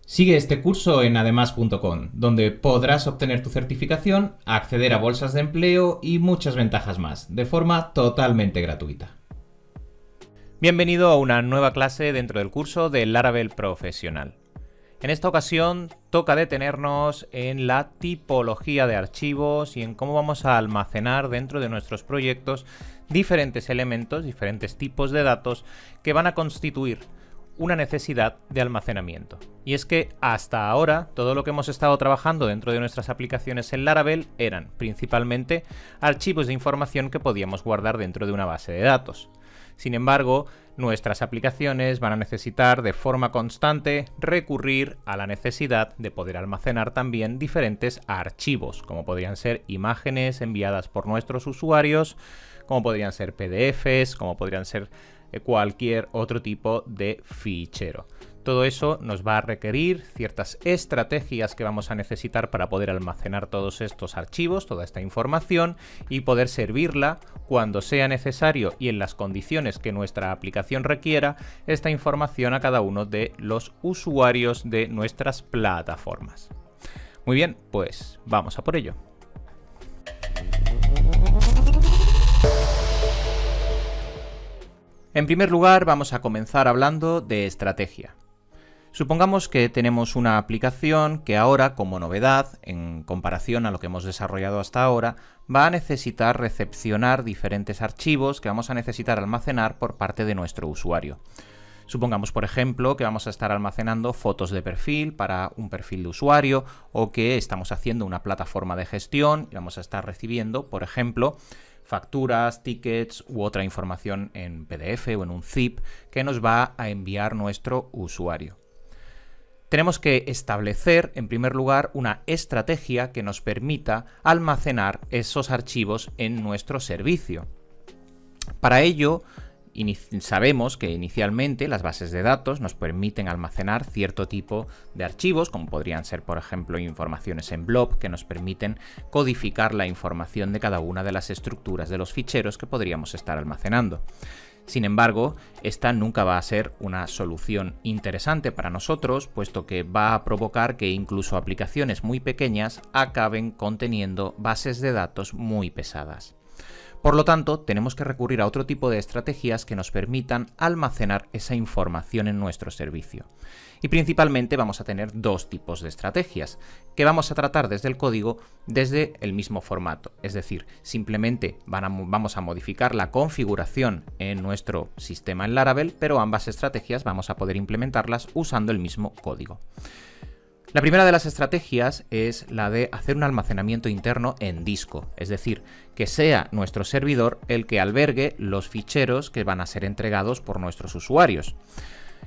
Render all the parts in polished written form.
Sigue este curso en además.com, donde podrás obtener tu certificación, acceder a bolsas de empleo y muchas ventajas más, de forma totalmente gratuita. Bienvenido a una nueva clase dentro del curso del Laravel Profesional. En esta ocasión toca detenernos en la tipología de archivos y en cómo vamos a almacenar dentro de nuestros proyectos diferentes elementos, diferentes tipos de datos que van a constituir una necesidad de almacenamiento. Y es que hasta ahora todo lo que hemos estado trabajando dentro de nuestras aplicaciones en Laravel eran principalmente archivos de información que podíamos guardar dentro de una base de datos. Sin embargo, nuestras aplicaciones van a necesitar de forma constante recurrir a la necesidad de poder almacenar también diferentes archivos, como podrían ser imágenes enviadas por nuestros usuarios, como podrían ser PDFs, como podrían ser cualquier otro tipo de fichero. Todo eso nos va a requerir ciertas estrategias que vamos a necesitar para poder almacenar todos estos archivos, toda esta información y poder servirla cuando sea necesario y en las condiciones que nuestra aplicación requiera esta información a cada uno de los usuarios de nuestras plataformas. Muy bien, pues vamos a por ello. En primer lugar, vamos a comenzar hablando de estrategia. Supongamos que tenemos una aplicación que ahora, como novedad, en comparación a lo que hemos desarrollado hasta ahora, va a necesitar recepcionar diferentes archivos que vamos a necesitar almacenar por parte de nuestro usuario. Supongamos, por ejemplo, que vamos a estar almacenando fotos de perfil para un perfil de usuario o que estamos haciendo una plataforma de gestión y vamos a estar recibiendo, por ejemplo, facturas, tickets u otra información en PDF o en un zip que nos va a enviar nuestro usuario. Tenemos que establecer, en primer lugar, una estrategia que nos permita almacenar esos archivos en nuestro servicio. Para ello, sabemos que inicialmente las bases de datos nos permiten almacenar cierto tipo de archivos, como podrían ser, por ejemplo, informaciones en blob, que nos permiten codificar la información de cada una de las estructuras de los ficheros que podríamos estar almacenando. Sin embargo, esta nunca va a ser una solución interesante para nosotros, puesto que va a provocar que incluso aplicaciones muy pequeñas acaben conteniendo bases de datos muy pesadas. Por lo tanto, tenemos que recurrir a otro tipo de estrategias que nos permitan almacenar esa información en nuestro servicio. Y principalmente vamos a tener dos tipos de estrategias, que vamos a tratar desde el código desde el mismo formato. Es decir, simplemente vamos a modificar la configuración en nuestro sistema en Laravel, pero ambas estrategias vamos a poder implementarlas usando el mismo código. La primera de las estrategias es la de hacer un almacenamiento interno en disco, es decir, que sea nuestro servidor el que albergue los ficheros que van a ser entregados por nuestros usuarios.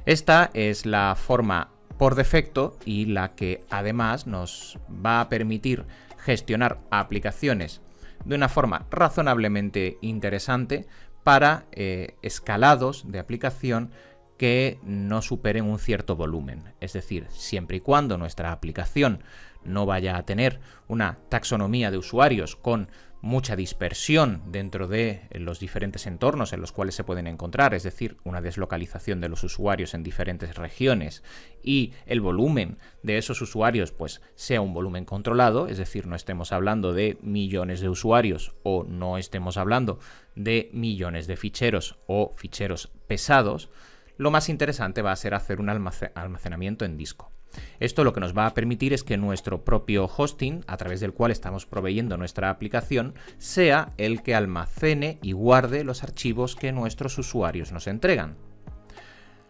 Esta es la forma por defecto y la que además nos va a permitir gestionar aplicaciones de una forma razonablemente interesante para escalados de aplicación que no superen un cierto volumen. Es decir, siempre y cuando nuestra aplicación no vaya a tener una taxonomía de usuarios con mucha dispersión dentro de los diferentes entornos en los cuales se pueden encontrar, es decir, una deslocalización de los usuarios en diferentes regiones y el volumen de esos usuarios pues sea un volumen controlado, es decir, no estemos hablando de millones de usuarios o no estemos hablando de millones de ficheros o ficheros pesados, lo más interesante va a ser hacer un almacenamiento en disco. Esto lo que nos va a permitir es que nuestro propio hosting, a través del cual estamos proveyendo nuestra aplicación, sea el que almacene y guarde los archivos que nuestros usuarios nos entregan.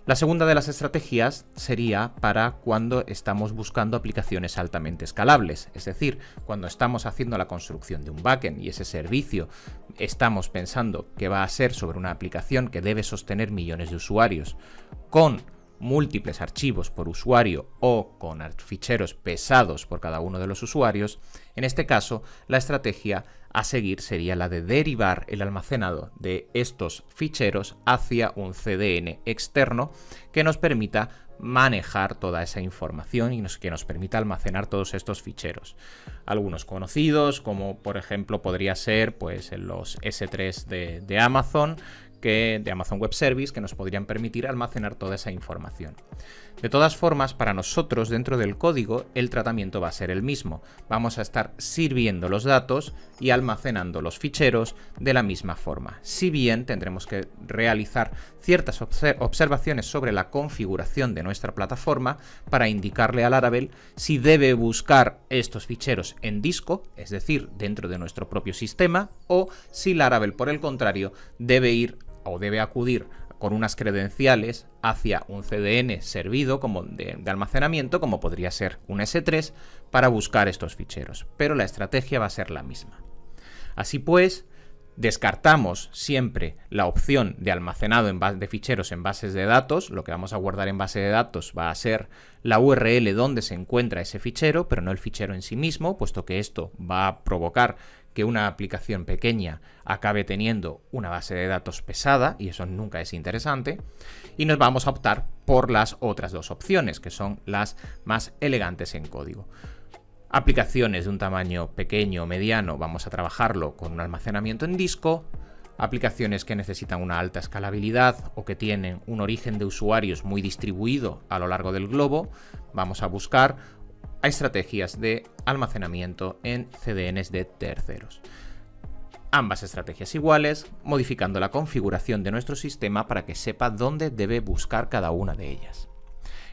La segunda de las estrategias sería para cuando estamos buscando aplicaciones altamente escalables, es decir, cuando estamos haciendo la construcción de un backend y ese servicio estamos pensando que va a ser sobre una aplicación que debe sostener millones de usuarios con múltiples archivos por usuario o con ficheros pesados por cada uno de los usuarios. En este caso, la estrategia a seguir sería la de derivar el almacenado de estos ficheros hacia un CDN externo que nos permita manejar toda esa información y que nos permita almacenar todos estos ficheros. Algunos conocidos, como por ejemplo podría ser pues los S3 de Amazon, de Amazon Web Service, que nos podrían permitir almacenar toda esa información. De todas formas, para nosotros dentro del código el tratamiento va a ser el mismo. Vamos a estar sirviendo los datos y almacenando los ficheros de la misma forma. Si bien tendremos que realizar ciertas observaciones sobre la configuración de nuestra plataforma para indicarle a Laravel si debe buscar estos ficheros en disco, es decir, dentro de nuestro propio sistema, o si Laravel, por el contrario, debe ir o debe acudir con unas credenciales hacia un CDN servido como de almacenamiento, como podría ser un S3, para buscar estos ficheros. Pero la estrategia va a ser la misma. Así pues, descartamos siempre la opción de almacenado de ficheros en bases de datos. Lo que vamos a guardar en base de datos va a ser la URL donde se encuentra ese fichero, pero no el fichero en sí mismo, puesto que esto va a provocar que una aplicación pequeña acabe teniendo una base de datos pesada, y eso nunca es interesante, y nos vamos a optar por las otras dos opciones, que son las más elegantes en código. Aplicaciones de un tamaño pequeño o mediano, vamos a trabajarlo con un almacenamiento en disco. Aplicaciones que necesitan una alta escalabilidad o que tienen un origen de usuarios muy distribuido a lo largo del globo, vamos a buscar a estrategias de almacenamiento en CDNs de terceros. Ambas estrategias iguales, modificando la configuración de nuestro sistema para que sepa dónde debe buscar cada una de ellas.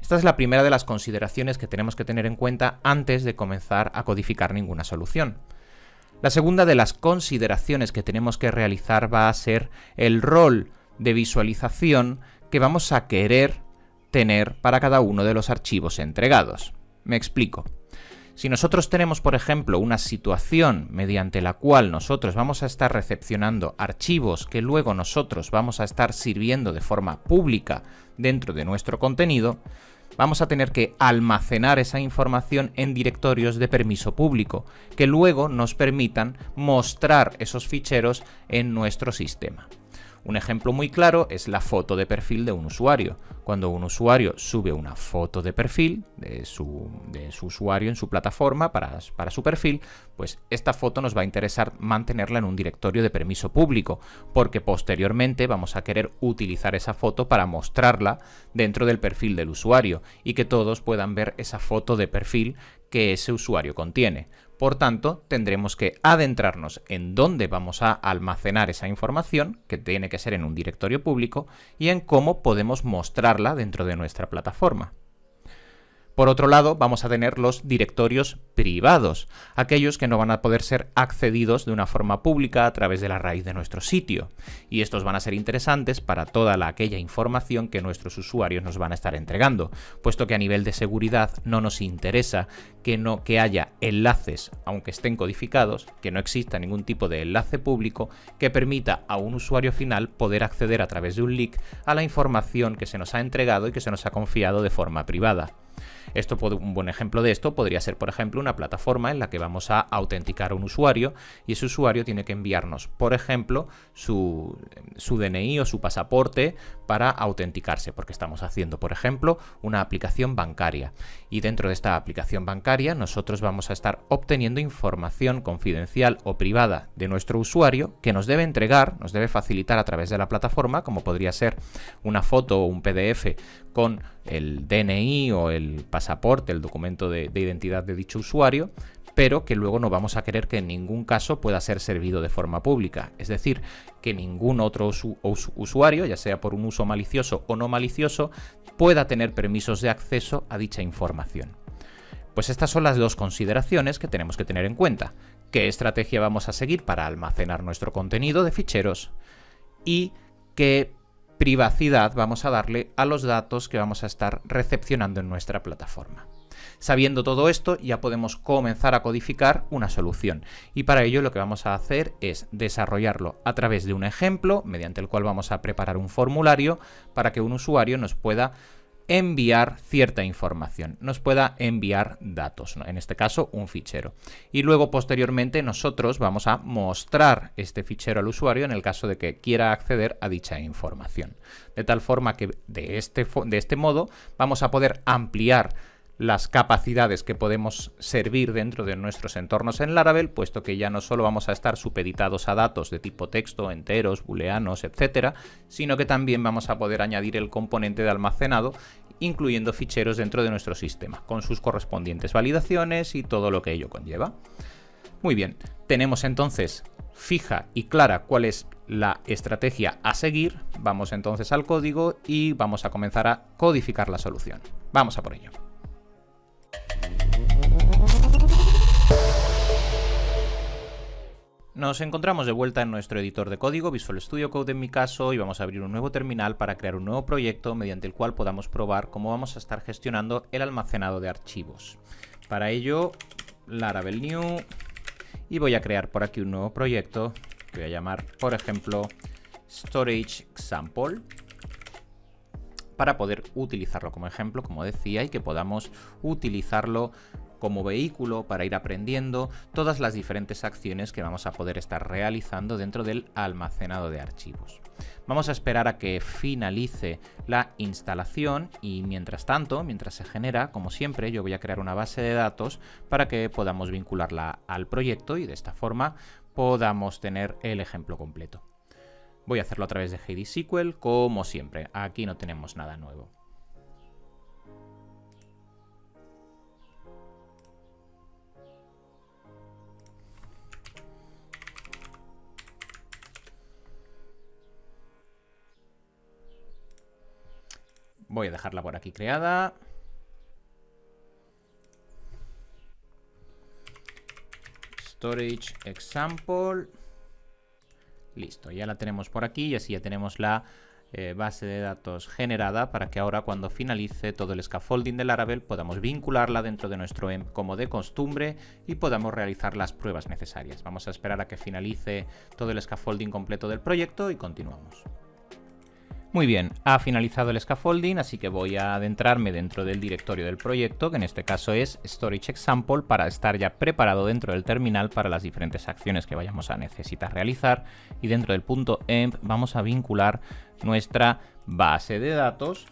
Esta es la primera de las consideraciones que tenemos que tener en cuenta antes de comenzar a codificar ninguna solución. La segunda de las consideraciones que tenemos que realizar va a ser el rol de visualización que vamos a querer tener para cada uno de los archivos entregados. Me explico. Si nosotros tenemos, por ejemplo, una situación mediante la cual nosotros vamos a estar recepcionando archivos que luego nosotros vamos a estar sirviendo de forma pública dentro de nuestro contenido, vamos a tener que almacenar esa información en directorios de permiso público, que luego nos permitan mostrar esos ficheros en nuestro sistema. Un ejemplo muy claro es la foto de perfil de un usuario. Cuando un usuario sube una foto de perfil de su usuario en su plataforma para su perfil, pues esta foto nos va a interesar mantenerla en un directorio de permiso público, porque posteriormente vamos a querer utilizar esa foto para mostrarla dentro del perfil del usuario y que todos puedan ver esa foto de perfil que ese usuario contiene. Por tanto, tendremos que adentrarnos en dónde vamos a almacenar esa información, que tiene que ser en un directorio público, y en cómo podemos mostrarla dentro de nuestra plataforma. Por otro lado, vamos a tener los directorios privados, aquellos que no van a poder ser accedidos de una forma pública a través de la raíz de nuestro sitio. Y estos van a ser interesantes para toda aquella información que nuestros usuarios nos van a estar entregando, puesto que a nivel de seguridad no nos interesa que haya enlaces, aunque estén codificados, que no exista ningún tipo de enlace público que permita a un usuario final poder acceder a través de un leak a la información que se nos ha entregado y que se nos ha confiado de forma privada. Un buen ejemplo de esto podría ser, por ejemplo, una plataforma en la que vamos a autenticar a un usuario y ese usuario tiene que enviarnos, por ejemplo, su DNI o su pasaporte para autenticarse, porque estamos haciendo, por ejemplo, una aplicación bancaria. Y dentro de esta aplicación bancaria nosotros vamos a estar obteniendo información confidencial o privada de nuestro usuario que nos debe entregar, nos debe facilitar a través de la plataforma, como podría ser una foto o un PDF con el DNI o el pasaporte, el documento de identidad de dicho usuario, pero que luego no vamos a querer que en ningún caso pueda ser servido de forma pública. Es decir, que ningún otro usuario, ya sea por un uso malicioso o no malicioso, pueda tener permisos de acceso a dicha información. Pues estas son las dos consideraciones que tenemos que tener en cuenta. ¿Qué estrategia vamos a seguir para almacenar nuestro contenido de ficheros? Y qué privacidad vamos a darle a los datos que vamos a estar recepcionando en nuestra plataforma. Sabiendo todo esto, ya podemos comenzar a codificar una solución, y para ello lo que vamos a hacer es desarrollarlo a través de un ejemplo, mediante el cual vamos a preparar un formulario para que un usuario nos pueda enviar cierta información, nos pueda enviar datos, ¿no? En este caso un fichero, y luego posteriormente nosotros vamos a mostrar este fichero al usuario en el caso de que quiera acceder a dicha información, de tal forma que de este modo vamos a poder ampliar las capacidades que podemos servir dentro de nuestros entornos en Laravel, puesto que ya no solo vamos a estar supeditados a datos de tipo texto, enteros, booleanos, etcétera, sino que también vamos a poder añadir el componente de almacenado incluyendo ficheros dentro de nuestro sistema, con sus correspondientes validaciones y todo lo que ello conlleva. Muy bien, tenemos entonces fija y clara cuál es la estrategia a seguir. Vamos entonces al código y vamos a comenzar a codificar la solución. Vamos a por ello. Nos encontramos de vuelta en nuestro editor de código, Visual Studio Code en mi caso, y vamos a abrir un nuevo terminal para crear un nuevo proyecto mediante el cual podamos probar cómo vamos a estar gestionando el almacenado de archivos. Para ello, Laravel New, y voy a crear por aquí un nuevo proyecto que voy a llamar, por ejemplo, Storage Example, para poder utilizarlo como ejemplo, como decía, y que podamos utilizarlo como vehículo para ir aprendiendo todas las diferentes acciones que vamos a poder estar realizando dentro del almacenado de archivos. Vamos a esperar a que finalice la instalación y mientras tanto, mientras se genera, como siempre, yo voy a crear una base de datos para que podamos vincularla al proyecto y de esta forma podamos tener el ejemplo completo. Voy a hacerlo a través de HDSQL, como siempre. Aquí no tenemos nada nuevo. Voy a dejarla por aquí creada. Storage Example. Listo, ya la tenemos por aquí y así ya tenemos la base de datos generada para que ahora cuando finalice todo el scaffolding de Laravel podamos vincularla dentro de nuestro EMP como de costumbre y podamos realizar las pruebas necesarias. Vamos a esperar a que finalice todo el scaffolding completo del proyecto y continuamos. Muy bien, ha finalizado el scaffolding, así que voy a adentrarme dentro del directorio del proyecto, que en este caso es Storage Example, para estar ya preparado dentro del terminal para las diferentes acciones que vayamos a necesitar realizar. Y dentro del punto .env vamos a vincular nuestra base de datos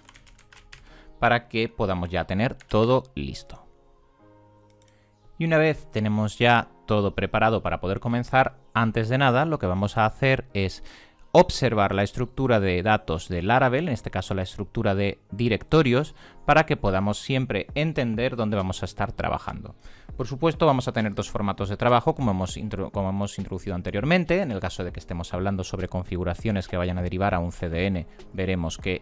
para que podamos ya tener todo listo. Y una vez tenemos ya todo preparado para poder comenzar, antes de nada lo que vamos a hacer es observar la estructura de datos de Laravel, en este caso la estructura de directorios, para que podamos siempre entender dónde vamos a estar trabajando. Por supuesto, vamos a tener dos formatos de trabajo, como hemos introducido anteriormente. En el caso de que estemos hablando sobre configuraciones que vayan a derivar a un CDN, veremos que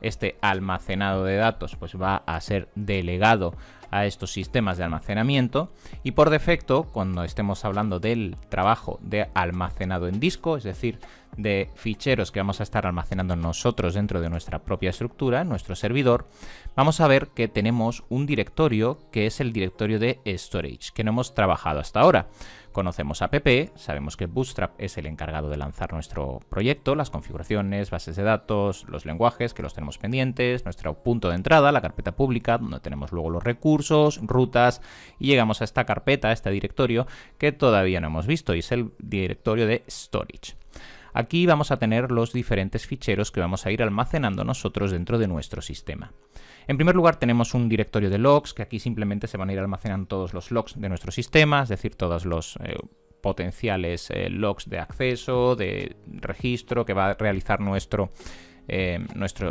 este almacenado de datos pues va a ser delegado a estos sistemas de almacenamiento, y por defecto, cuando estemos hablando del trabajo de almacenado en disco, es decir, de ficheros que vamos a estar almacenando nosotros dentro de nuestra propia estructura, en nuestro servidor, vamos a ver que tenemos un directorio que es el directorio de storage, que no hemos trabajado hasta ahora. Conocemos app, sabemos que Bootstrap es el encargado de lanzar nuestro proyecto, las configuraciones, bases de datos, los lenguajes que los tenemos pendientes, nuestro punto de entrada, la carpeta pública, donde tenemos luego los recursos, rutas, y llegamos a esta carpeta, a este directorio que todavía no hemos visto, y es el directorio de storage. Aquí vamos a tener los diferentes ficheros que vamos a ir almacenando nosotros dentro de nuestro sistema. En primer lugar tenemos un directorio de logs, que aquí simplemente se van a ir almacenando todos los logs de nuestro sistema, es decir, todos los potenciales logs de acceso, de registro que va a realizar nuestro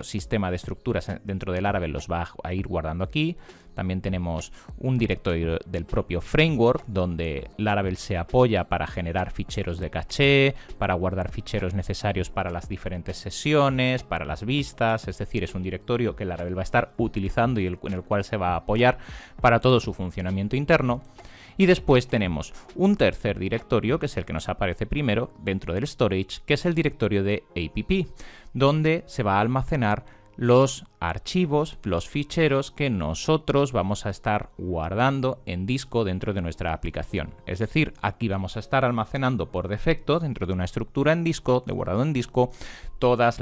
sistema de estructuras dentro de Laravel, los va a ir guardando aquí. También tenemos un directorio del propio framework donde Laravel se apoya para generar ficheros de caché, para guardar ficheros necesarios para las diferentes sesiones, para las vistas, es decir, es un directorio que Laravel va a estar utilizando y en el cual se va a apoyar para todo su funcionamiento interno. Y después tenemos un tercer directorio, que es el que nos aparece primero dentro del storage, que es el directorio de app, donde se va a almacenar los archivos, los ficheros que nosotros vamos a estar guardando en disco dentro de nuestra aplicación. Es decir, aquí vamos a estar almacenando por defecto dentro de una estructura en disco, de guardado en disco, todos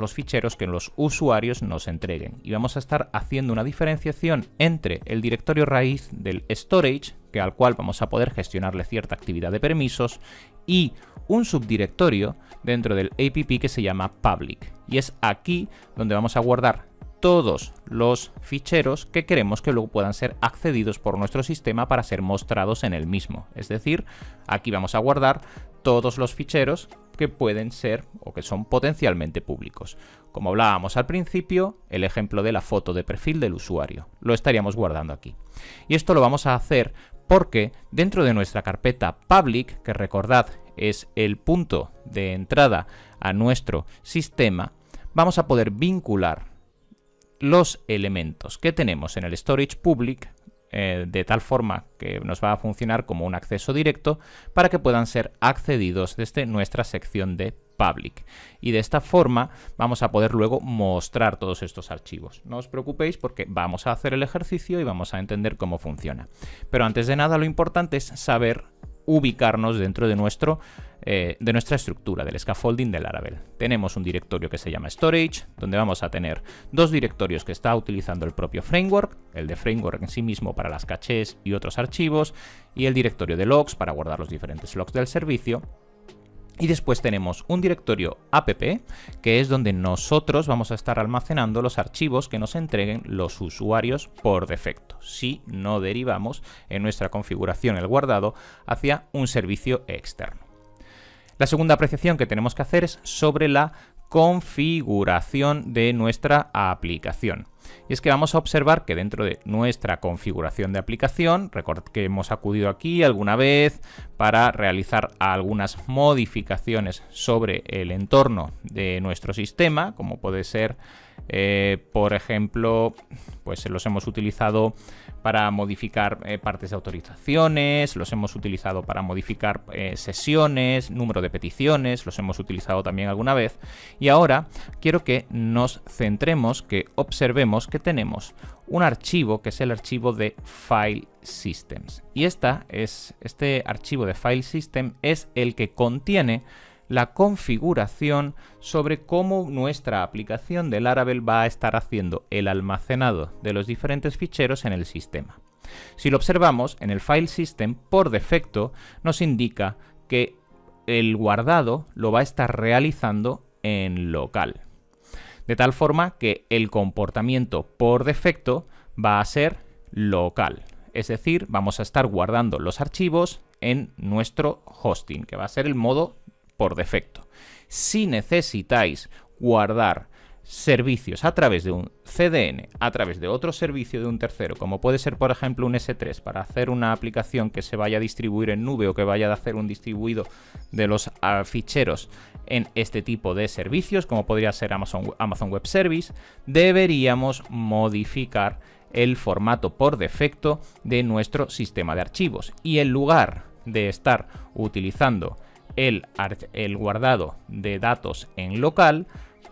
los ficheros que los usuarios nos entreguen. Y vamos a estar haciendo una diferenciación entre el directorio raíz del storage, al cual vamos a poder gestionarle cierta actividad de permisos, y un subdirectorio dentro del app que se llama public. Y es aquí donde vamos a guardar todos los ficheros que queremos que luego puedan ser accedidos por nuestro sistema para ser mostrados en el mismo. Es decir, aquí vamos a guardar todos los ficheros que pueden ser o que son potencialmente públicos. Como hablábamos al principio, el ejemplo de la foto de perfil del usuario. Lo estaríamos guardando aquí. Y esto lo vamos a hacer porque dentro de nuestra carpeta public, que recordad es el punto de entrada a nuestro sistema, vamos a poder vincular los elementos que tenemos en el storage public de tal forma que nos va a funcionar como un acceso directo para que puedan ser accedidos desde nuestra sección de public. Y de esta forma vamos a poder luego mostrar todos estos archivos. No os preocupéis porque vamos a hacer el ejercicio y vamos a entender cómo funciona. Pero antes de nada lo importante es saber ubicarnos dentro de nuestra estructura, del scaffolding de Laravel. Tenemos un directorio que se llama Storage, donde vamos a tener dos directorios que está utilizando el propio framework, el de framework en sí mismo para las cachés y otros archivos, y el directorio de logs para guardar los diferentes logs del servicio. Y después tenemos un directorio app, que es donde nosotros vamos a estar almacenando los archivos que nos entreguen los usuarios por defecto, si no derivamos en nuestra configuración el guardado hacia un servicio externo. La segunda apreciación que tenemos que hacer es sobre la configuración de nuestra aplicación. Y es que vamos a observar que dentro de nuestra configuración de aplicación, recordad que hemos acudido aquí alguna vez para realizar algunas modificaciones sobre el entorno de nuestro sistema, como puede ser, por ejemplo, pues los hemos utilizado para modificar partes de autorizaciones, los hemos utilizado para modificar sesiones, número de peticiones, los hemos utilizado también alguna vez. Y ahora quiero que nos centremos, que observemos que tenemos un archivo que es el archivo de File Systems. Y este archivo de File System es el que contiene la configuración sobre cómo nuestra aplicación de Laravel va a estar haciendo el almacenado de los diferentes ficheros en el sistema. Si lo observamos, en el File System, por defecto, nos indica que el guardado lo va a estar realizando en local. De tal forma que el comportamiento por defecto va a ser local. Es decir, vamos a estar guardando los archivos en nuestro hosting, que va a ser el modo por defecto. Si necesitáis guardar servicios a través de un CDN, a través de otro servicio de un tercero, como puede ser por ejemplo un S3, para hacer una aplicación que se vaya a distribuir en nube o que vaya a hacer un distribuido de los ficheros en este tipo de servicios, como podría ser Amazon Web Service, deberíamos modificar el formato por defecto de nuestro sistema de archivos. Y en lugar de estar utilizando el guardado de datos en local,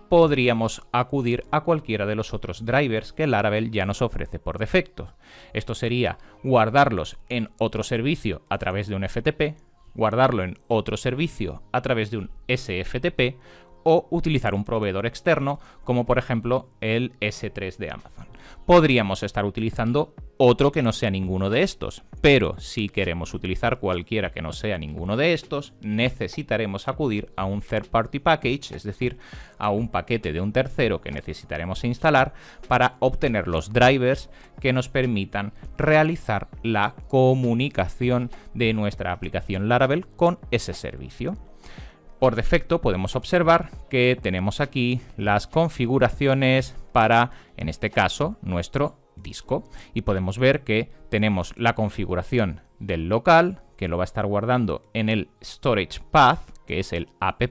podríamos acudir a cualquiera de los otros drivers que Laravel ya nos ofrece por defecto. Esto sería guardarlos en otro servicio a través de un FTP, guardarlo en otro servicio a través de un SFTP o utilizar un proveedor externo como por ejemplo el S3 de Amazon. Podríamos estar utilizando otro que no sea ninguno de estos, pero si queremos utilizar cualquiera que no sea ninguno de estos, necesitaremos acudir a un third party package, es decir, a un paquete de un tercero que necesitaremos instalar para obtener los drivers que nos permitan realizar la comunicación de nuestra aplicación Laravel con ese servicio. Por defecto podemos observar que tenemos aquí las configuraciones para, en este caso, nuestro disco. Y podemos ver que tenemos la configuración del local, que lo va a estar guardando en el storage path, que es el app,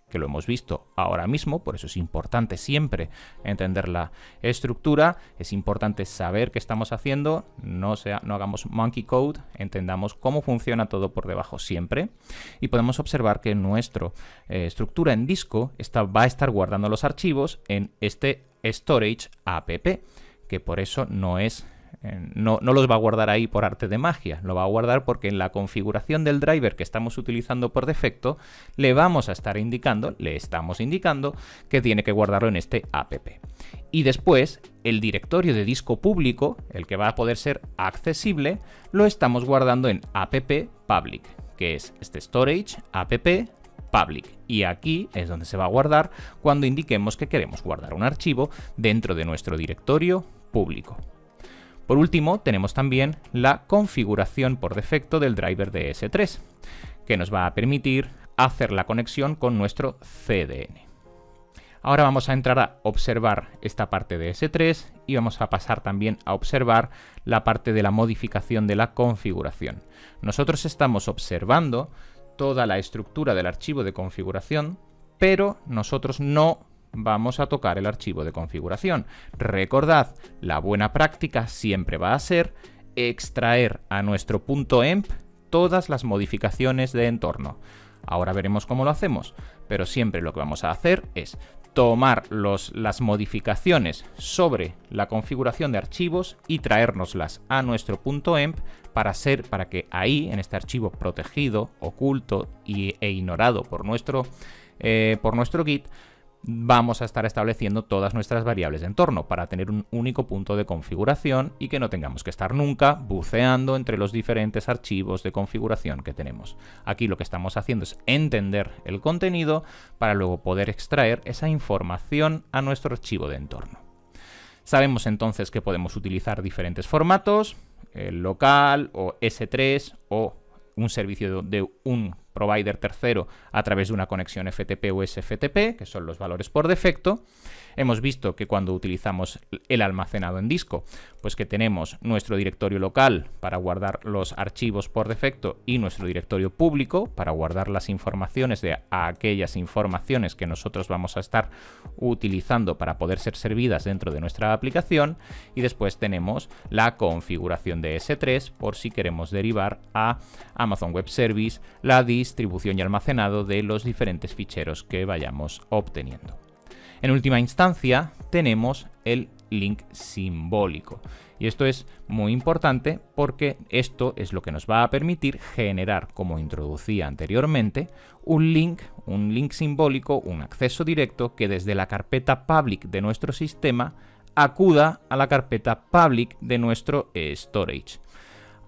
que lo hemos visto ahora mismo, por eso es importante siempre entender la estructura, es importante saber qué estamos haciendo, no hagamos monkey code, entendamos cómo funciona todo por debajo siempre. Y podemos observar que nuestra estructura en disco va a estar guardando los archivos en este storage app, que por eso no los va a guardar ahí por arte de magia, lo va a guardar porque en la configuración del driver que estamos utilizando por defecto le estamos indicando que tiene que guardarlo en este app. Y después el directorio de disco público, el que va a poder ser accesible, lo estamos guardando en app public, que es este storage app public, y aquí es donde se va a guardar cuando indiquemos que queremos guardar un archivo dentro de nuestro directorio público. Por último, tenemos también la configuración por defecto del driver de S3, que nos va a permitir hacer la conexión con nuestro CDN. Ahora vamos a entrar a observar esta parte de S3 y vamos a pasar también a observar la parte de la modificación de la configuración. Nosotros estamos observando toda la estructura del archivo de configuración, pero nosotros no vamos a tocar el archivo de configuración. Recordad, la buena práctica siempre va a ser extraer a nuestro .emp todas las modificaciones de entorno. Ahora veremos cómo lo hacemos, pero siempre lo que vamos a hacer es tomar las modificaciones sobre la configuración de archivos y traérnoslas a nuestro .emp para que ahí, en este archivo protegido, oculto e ignorado por nuestro Git, vamos a estar estableciendo todas nuestras variables de entorno para tener un único punto de configuración y que no tengamos que estar nunca buceando entre los diferentes archivos de configuración que tenemos. Aquí lo que estamos haciendo es entender el contenido para luego poder extraer esa información a nuestro archivo de entorno. Sabemos entonces que podemos utilizar diferentes formatos, el local o S3 o un servicio de un provider tercero a través de una conexión FTP o SFTP, que son los valores por defecto. Hemos visto que cuando utilizamos el almacenado en disco, pues que tenemos nuestro directorio local para guardar los archivos por defecto y nuestro directorio público para guardar las informaciones de aquellas informaciones que nosotros vamos a estar utilizando para poder ser servidas dentro de nuestra aplicación. Y después tenemos la configuración de S3 por si queremos derivar a Amazon Web Service la distribución y almacenado de los diferentes ficheros que vayamos obteniendo. En última instancia, tenemos el link simbólico. Y esto es muy importante porque esto es lo que nos va a permitir generar, como introducía anteriormente, un link simbólico, un acceso directo que desde la carpeta public de nuestro sistema acuda a la carpeta public de nuestro storage.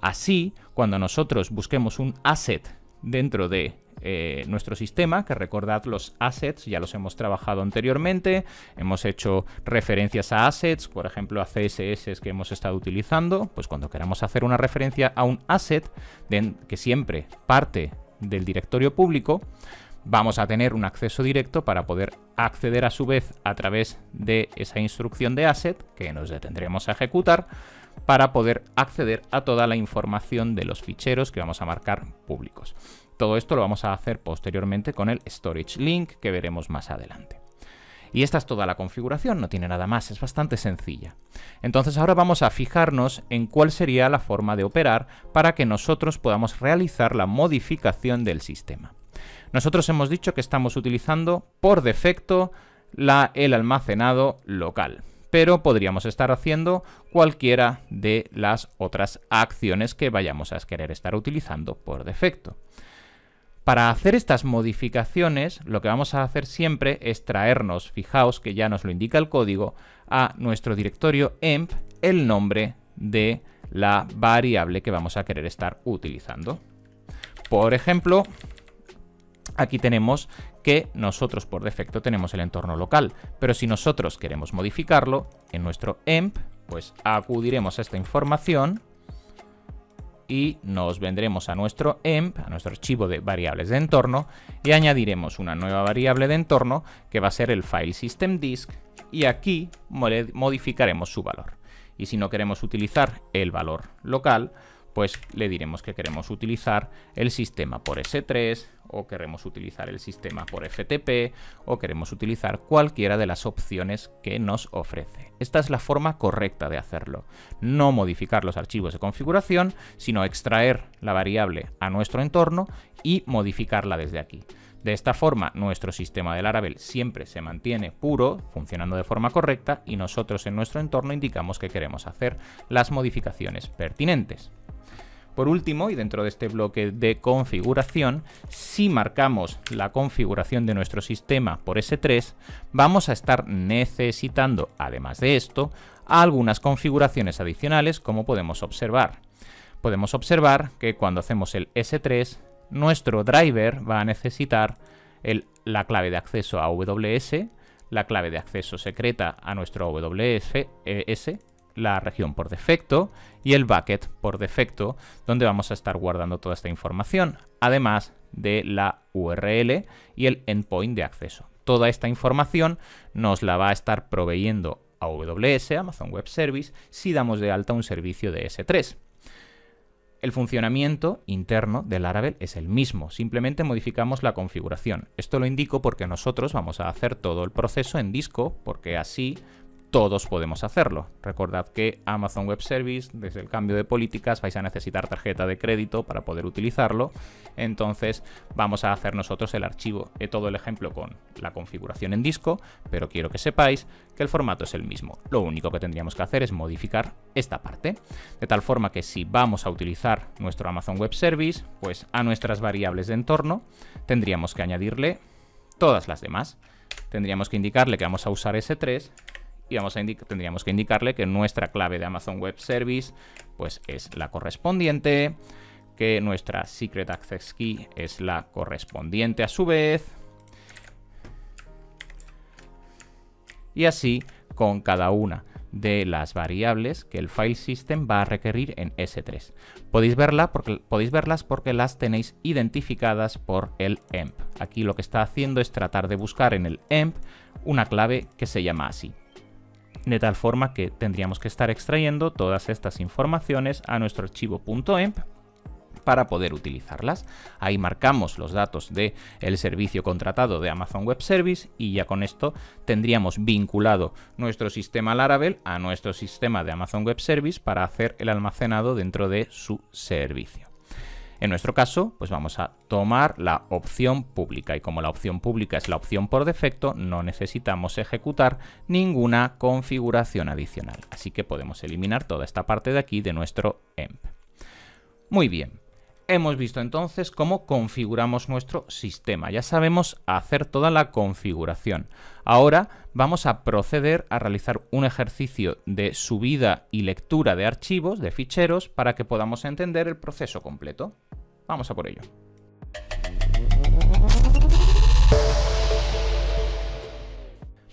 Así, cuando nosotros busquemos un asset dentro de nuestro sistema, que recordad, los assets ya los hemos trabajado anteriormente, hemos hecho referencias a assets, por ejemplo a CSS que hemos estado utilizando, pues cuando queramos hacer una referencia a un asset que siempre parte del directorio público, vamos a tener un acceso directo para poder acceder a su vez a través de esa instrucción de asset que nos detendremos a ejecutar para poder acceder a toda la información de los ficheros que vamos a marcar públicos. Todo esto lo vamos a hacer posteriormente con el storage link que veremos más adelante. Y esta es toda la configuración, no tiene nada más, es bastante sencilla. Entonces ahora vamos a fijarnos en cuál sería la forma de operar para que nosotros podamos realizar la modificación del sistema. Nosotros hemos dicho que estamos utilizando por defecto el almacenado local, pero podríamos estar haciendo cualquiera de las otras acciones que vayamos a querer estar utilizando por defecto. Para hacer estas modificaciones, lo que vamos a hacer siempre es traernos, fijaos que ya nos lo indica el código, a nuestro directorio emp el nombre de la variable que vamos a querer estar utilizando. Por ejemplo, aquí tenemos que nosotros por defecto tenemos el entorno local, pero si nosotros queremos modificarlo, en nuestro emp, pues acudiremos a esta información y nos vendremos a nuestro emp, a nuestro archivo de variables de entorno, y añadiremos una nueva variable de entorno que va a ser el file system disk, y aquí modificaremos su valor. Y si no queremos utilizar el valor local, pues le diremos que queremos utilizar el sistema por S3, o queremos utilizar el sistema por FTP, o queremos utilizar cualquiera de las opciones que nos ofrece. Esta es la forma correcta de hacerlo. No modificar los archivos de configuración, sino extraer la variable a nuestro entorno y modificarla desde aquí. De esta forma, nuestro sistema de Laravel siempre se mantiene puro, funcionando de forma correcta, y nosotros en nuestro entorno indicamos que queremos hacer las modificaciones pertinentes. Por último, y dentro de este bloque de configuración, si marcamos la configuración de nuestro sistema por S3, vamos a estar necesitando, además de esto, algunas configuraciones adicionales, como podemos observar. Podemos observar que cuando hacemos el S3, nuestro driver va a necesitar la clave de acceso a AWS, la clave de acceso secreta a nuestro AWS, la región por defecto y el bucket por defecto, donde vamos a estar guardando toda esta información, además de la URL y el endpoint de acceso. Toda esta información nos la va a estar proveyendo AWS, Amazon Web Service, si damos de alta un servicio de S3. El funcionamiento interno de Laravel es el mismo, simplemente modificamos la configuración. Esto lo indico porque nosotros vamos a hacer todo el proceso en disco, porque así todos podemos hacerlo. Recordad que Amazon Web Service, desde el cambio de políticas, vais a necesitar tarjeta de crédito para poder utilizarlo. Entonces vamos a hacer nosotros el archivo, todo el ejemplo con la configuración en disco, pero quiero que sepáis que el formato es el mismo. Lo único que tendríamos que hacer es modificar esta parte, de tal forma que si vamos a utilizar nuestro Amazon Web Service, pues a nuestras variables de entorno tendríamos que añadirle todas las demás. Tendríamos que indicarle que vamos a usar S3 y tendríamos que indicarle que nuestra clave de Amazon Web Service pues es la correspondiente, que nuestra Secret Access Key es la correspondiente a su vez, y así con cada una de las variables que el file system va a requerir en S3. Podéis verlas porque las tenéis identificadas por el emp. Aquí lo que está haciendo es tratar de buscar en el emp una clave que se llama así. De tal forma que tendríamos que estar extrayendo todas estas informaciones a nuestro archivo .emp para poder utilizarlas. Ahí marcamos los datos del servicio contratado de Amazon Web Service y ya con esto tendríamos vinculado nuestro sistema Laravel a nuestro sistema de Amazon Web Service para hacer el almacenado dentro de su servicio. En nuestro caso, pues vamos a tomar la opción pública y como la opción pública es la opción por defecto, no necesitamos ejecutar ninguna configuración adicional. Así que podemos eliminar toda esta parte de aquí de nuestro emp. Muy bien. Hemos visto entonces cómo configuramos nuestro sistema. Ya sabemos hacer toda la configuración. Ahora vamos a proceder a realizar un ejercicio de subida y lectura de archivos, de ficheros, para que podamos entender el proceso completo. Vamos a por ello.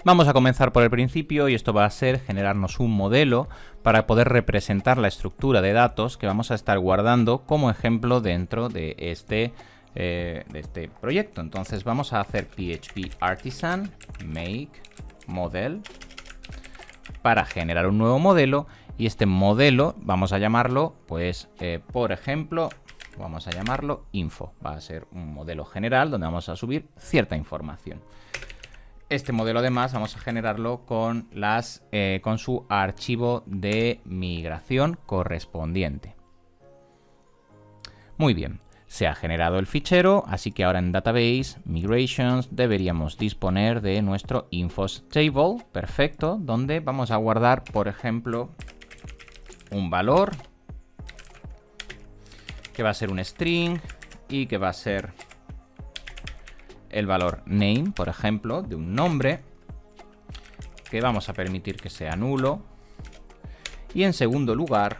Vamos a comenzar por el principio y esto va a ser generarnos un modelo para poder representar la estructura de datos que vamos a estar guardando como ejemplo dentro de este proyecto. Entonces vamos a hacer php artisan make model para generar un nuevo modelo y este modelo vamos a llamarlo, pues, por ejemplo, vamos a llamarlo info. Va a ser un modelo general donde vamos a subir cierta información. Este modelo además vamos a generarlo con su archivo de migración correspondiente. Muy bien, se ha generado el fichero, así que ahora en Database, Migrations, deberíamos disponer de nuestro infos table, perfecto, donde vamos a guardar, por ejemplo, un valor que va a ser un string y que va a ser el valor name, por ejemplo, de un nombre, que vamos a permitir que sea nulo. Y en segundo lugar,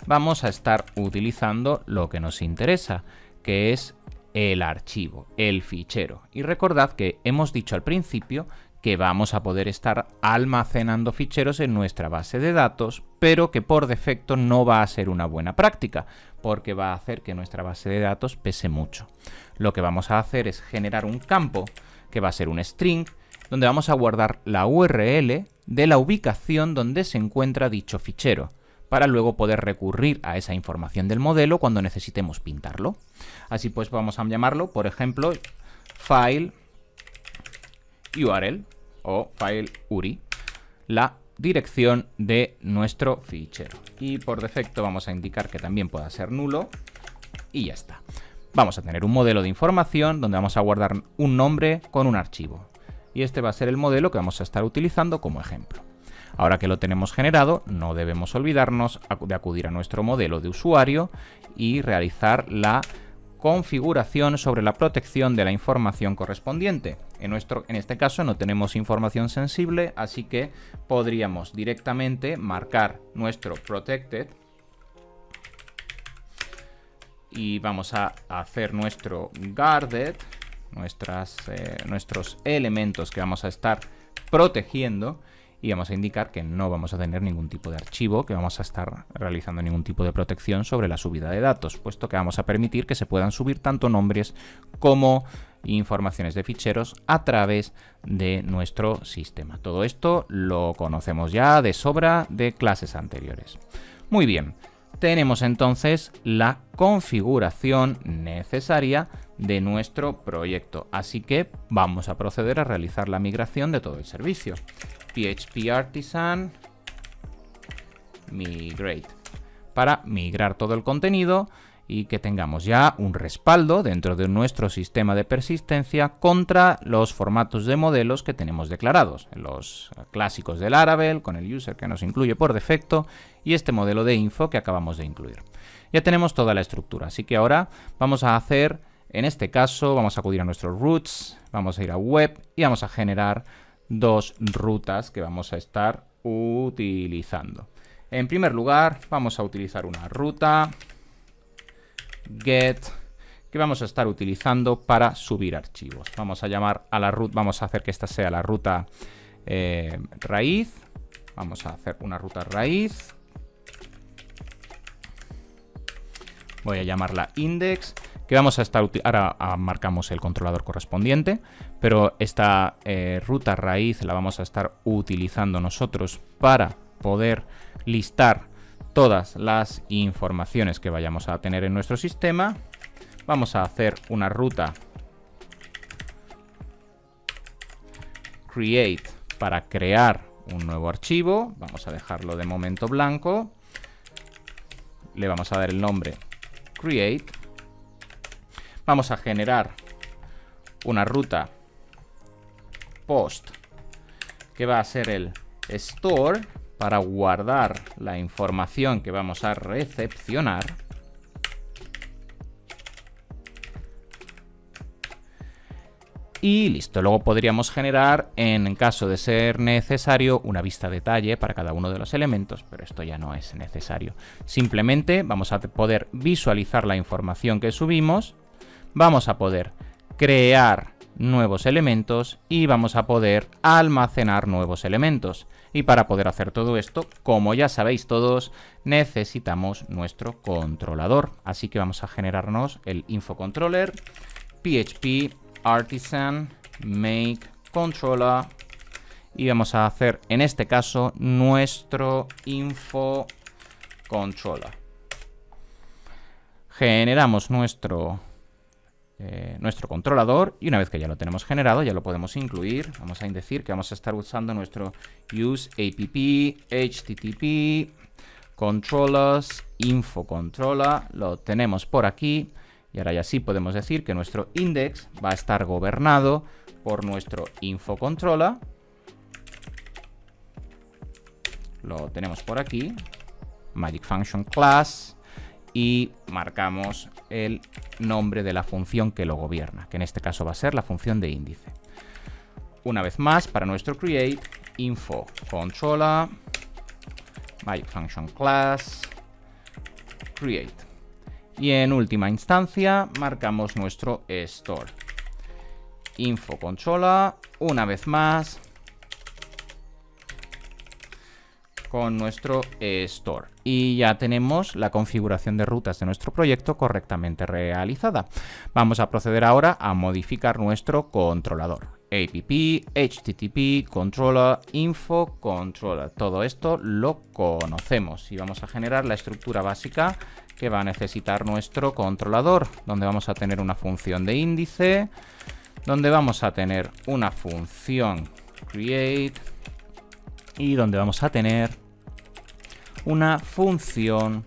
vamos a estar utilizando lo que nos interesa, que es el archivo, el fichero. Y recordad que hemos dicho al principio que vamos a poder estar almacenando ficheros en nuestra base de datos, pero que por defecto no va a ser una buena práctica, porque va a hacer que nuestra base de datos pese mucho. Lo que vamos a hacer es generar un campo que va a ser un string, donde vamos a guardar la URL de la ubicación donde se encuentra dicho fichero, para luego poder recurrir a esa información del modelo cuando necesitemos pintarlo. Así pues vamos a llamarlo, por ejemplo, file URL o file URI, la dirección de nuestro fichero. Y por defecto vamos a indicar que también pueda ser nulo y ya está. Vamos a tener un modelo de información donde vamos a guardar un nombre con un archivo. Y este va a ser el modelo que vamos a estar utilizando como ejemplo. Ahora que lo tenemos generado, no debemos olvidarnos de acudir a nuestro modelo de usuario y realizar la configuración sobre la protección de la información correspondiente. En este caso no tenemos información sensible, así que podríamos directamente marcar nuestro protected y vamos a hacer nuestro guarded nuestros elementos que vamos a estar protegiendo y vamos a indicar que no vamos a tener ningún tipo de archivo, que vamos a estar realizando ningún tipo de protección sobre la subida de datos, puesto que vamos a permitir que se puedan subir tanto nombres como informaciones de ficheros a través de nuestro sistema. Todo esto lo conocemos ya de sobra de clases anteriores. Muy bien, tenemos entonces la configuración necesaria de nuestro proyecto, así que vamos a proceder a realizar la migración de todo el servicio. PHP Artisan Migrate para migrar todo el contenido y que tengamos ya un respaldo dentro de nuestro sistema de persistencia contra los formatos de modelos que tenemos declarados, los clásicos del Laravel con el user que nos incluye por defecto y este modelo de info que acabamos de incluir. Ya tenemos toda la estructura, así que ahora vamos a hacer, en este caso, vamos a acudir a nuestros roots, vamos a ir a web y vamos a generar dos rutas que vamos a estar utilizando. En primer lugar, vamos a utilizar una ruta get que vamos a estar utilizando para subir archivos. Vamos a llamar a la ruta, vamos a hacer que esta sea la ruta raíz. Vamos a hacer una ruta raíz. Voy a llamarla index, que vamos a estar, ahora marcamos el controlador correspondiente, pero esta ruta raíz la vamos a estar utilizando nosotros para poder listar todas las informaciones que vayamos a tener en nuestro sistema. Vamos a hacer una ruta create para crear un nuevo archivo. Vamos a dejarlo de momento blanco. Le vamos a dar el nombre create. Vamos a generar una ruta post que va a ser el store para guardar la información que vamos a recepcionar. Y listo, luego podríamos generar, en caso de ser necesario, una vista detalle para cada uno de los elementos, pero esto ya no es necesario. Simplemente vamos a poder visualizar la información que subimos, vamos a poder crear nuevos elementos y vamos a poder almacenar nuevos elementos. Y para poder hacer todo esto, como ya sabéis todos, necesitamos nuestro controlador. Así que vamos a generarnos el infocontroller PHP Artisan make controller y vamos a hacer en este caso nuestro infocontroller. Generamos nuestro controlador y una vez que ya lo tenemos generado ya lo podemos incluir. Vamos a decir que vamos a estar usando nuestro use app http controllers infocontroller. Lo tenemos por aquí. Y ahora ya sí podemos decir que nuestro index va a estar gobernado por nuestro infocontroller. Lo tenemos por aquí. Magic Function Class. Y marcamos el nombre de la función que lo gobierna, que en este caso va a ser la función de índice. Una vez más, para nuestro create, infocontroller, Magic Function Class, create. Y en última instancia marcamos nuestro store. Infocontroller, una vez más, con nuestro store. Y ya tenemos la configuración de rutas de nuestro proyecto correctamente realizada. Vamos a proceder ahora a modificar nuestro controlador. App, http, controller, info, controller. Todo esto lo conocemos y vamos a generar la estructura básica que va a necesitar nuestro controlador, donde vamos a tener una función de índice, donde vamos a tener una función create y donde vamos a tener una función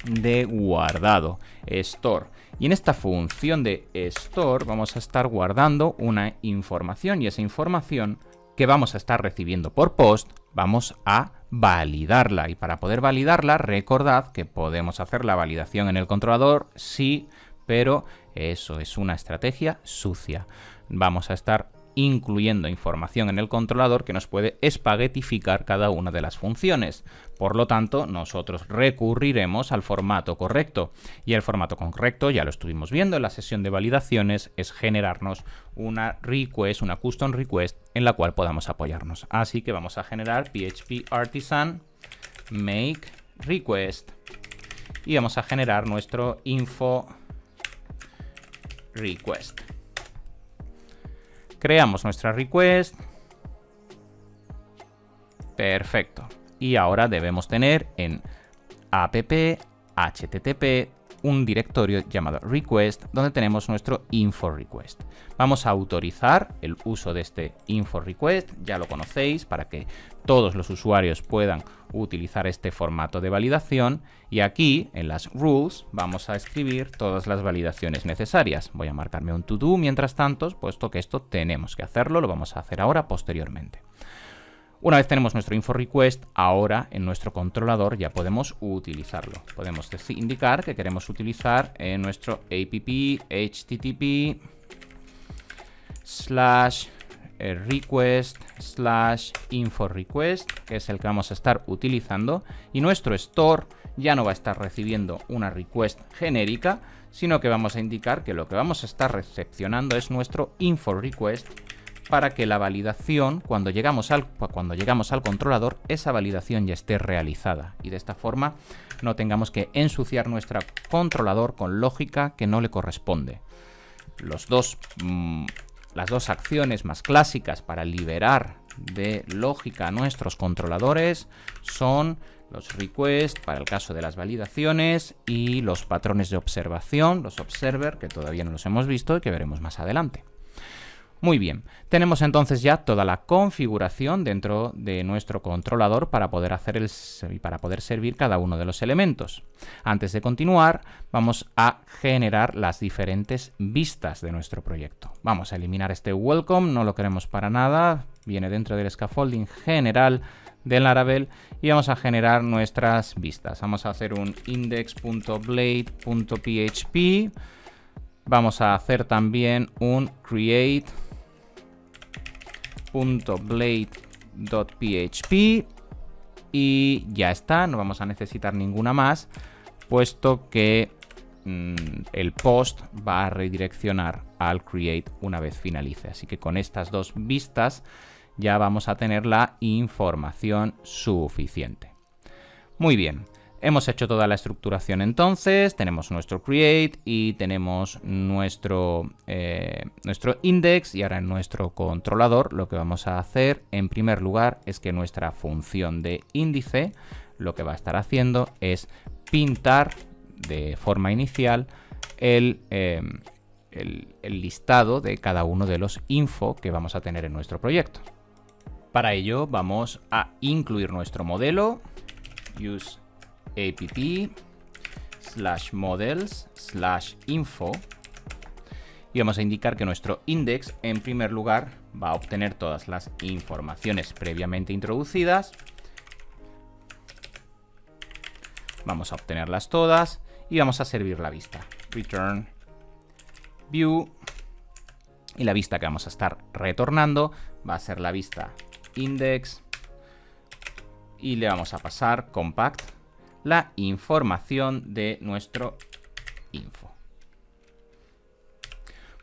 de guardado, store. Y en esta función de store vamos a estar guardando una información y esa información que vamos a estar recibiendo por post vamos a validarla. Y para poder validarla, recordad que podemos hacer la validación en el controlador, sí, pero eso es una estrategia sucia. Vamos a estar incluyendo información en el controlador que nos puede espaguetificar cada una de las funciones. Por lo tanto, nosotros recurriremos al formato correcto. Y el formato correcto, ya lo estuvimos viendo en la sesión de validaciones, es generarnos una request, una custom request en la cual podamos apoyarnos. Así que vamos a generar PHP Artisan make request y vamos a generar nuestro info request. Creamos nuestra request. Perfecto. Y ahora debemos tener en app http un directorio llamado request donde tenemos nuestro info request. Vamos a autorizar el uso de este info request, ya lo conocéis, para que todos los usuarios puedan utilizar este formato de validación, y aquí en las rules vamos a escribir todas las validaciones necesarias. Voy a marcarme un to do mientras tanto, puesto que esto tenemos que hacerlo, lo vamos a hacer ahora posteriormente. Una vez tenemos nuestro info request, ahora en nuestro controlador ya podemos utilizarlo. Podemos indicar que queremos utilizar en nuestro app http /request/info request, que es el que vamos a estar utilizando, y nuestro store ya no va a estar recibiendo una request genérica, sino que vamos a indicar que lo que vamos a estar recepcionando es nuestro info request, para que la validación, cuando llegamos al controlador, esa validación ya esté realizada, y de esta forma no tengamos que ensuciar nuestro controlador con lógica que no le corresponde. Las dos acciones más clásicas para liberar de lógica a nuestros controladores son los requests para el caso de las validaciones y los patrones de observación, los observer, que todavía no los hemos visto y que veremos más adelante. Muy bien, tenemos entonces ya toda la configuración dentro de nuestro controlador para poder servir cada uno de los elementos. Antes de continuar, vamos a generar las diferentes vistas de nuestro proyecto. Vamos a eliminar este welcome, no lo queremos para nada, viene dentro del scaffolding general del Laravel, y vamos a generar nuestras vistas. Vamos a hacer un index.blade.php, vamos a hacer también un create.blade.php y ya está, no vamos a necesitar ninguna más, puesto que el post va a redireccionar al create una vez finalice. Así que con estas dos vistas ya vamos a tener la información suficiente. Muy bien. Hemos hecho toda la estructuración entonces, tenemos nuestro create y tenemos nuestro index, y ahora en nuestro controlador lo que vamos a hacer en primer lugar es que nuestra función de índice lo que va a estar haciendo es pintar de forma inicial el listado de cada uno de los info que vamos a tener en nuestro proyecto. Para ello vamos a incluir nuestro modelo, use app/models/info, y vamos a indicar que nuestro index en primer lugar va a obtener todas las informaciones previamente introducidas. Vamos a obtenerlas todas y vamos a servir la vista return view, y la vista que vamos a estar retornando va a ser la vista index, y le vamos a pasar compact la información de nuestro info.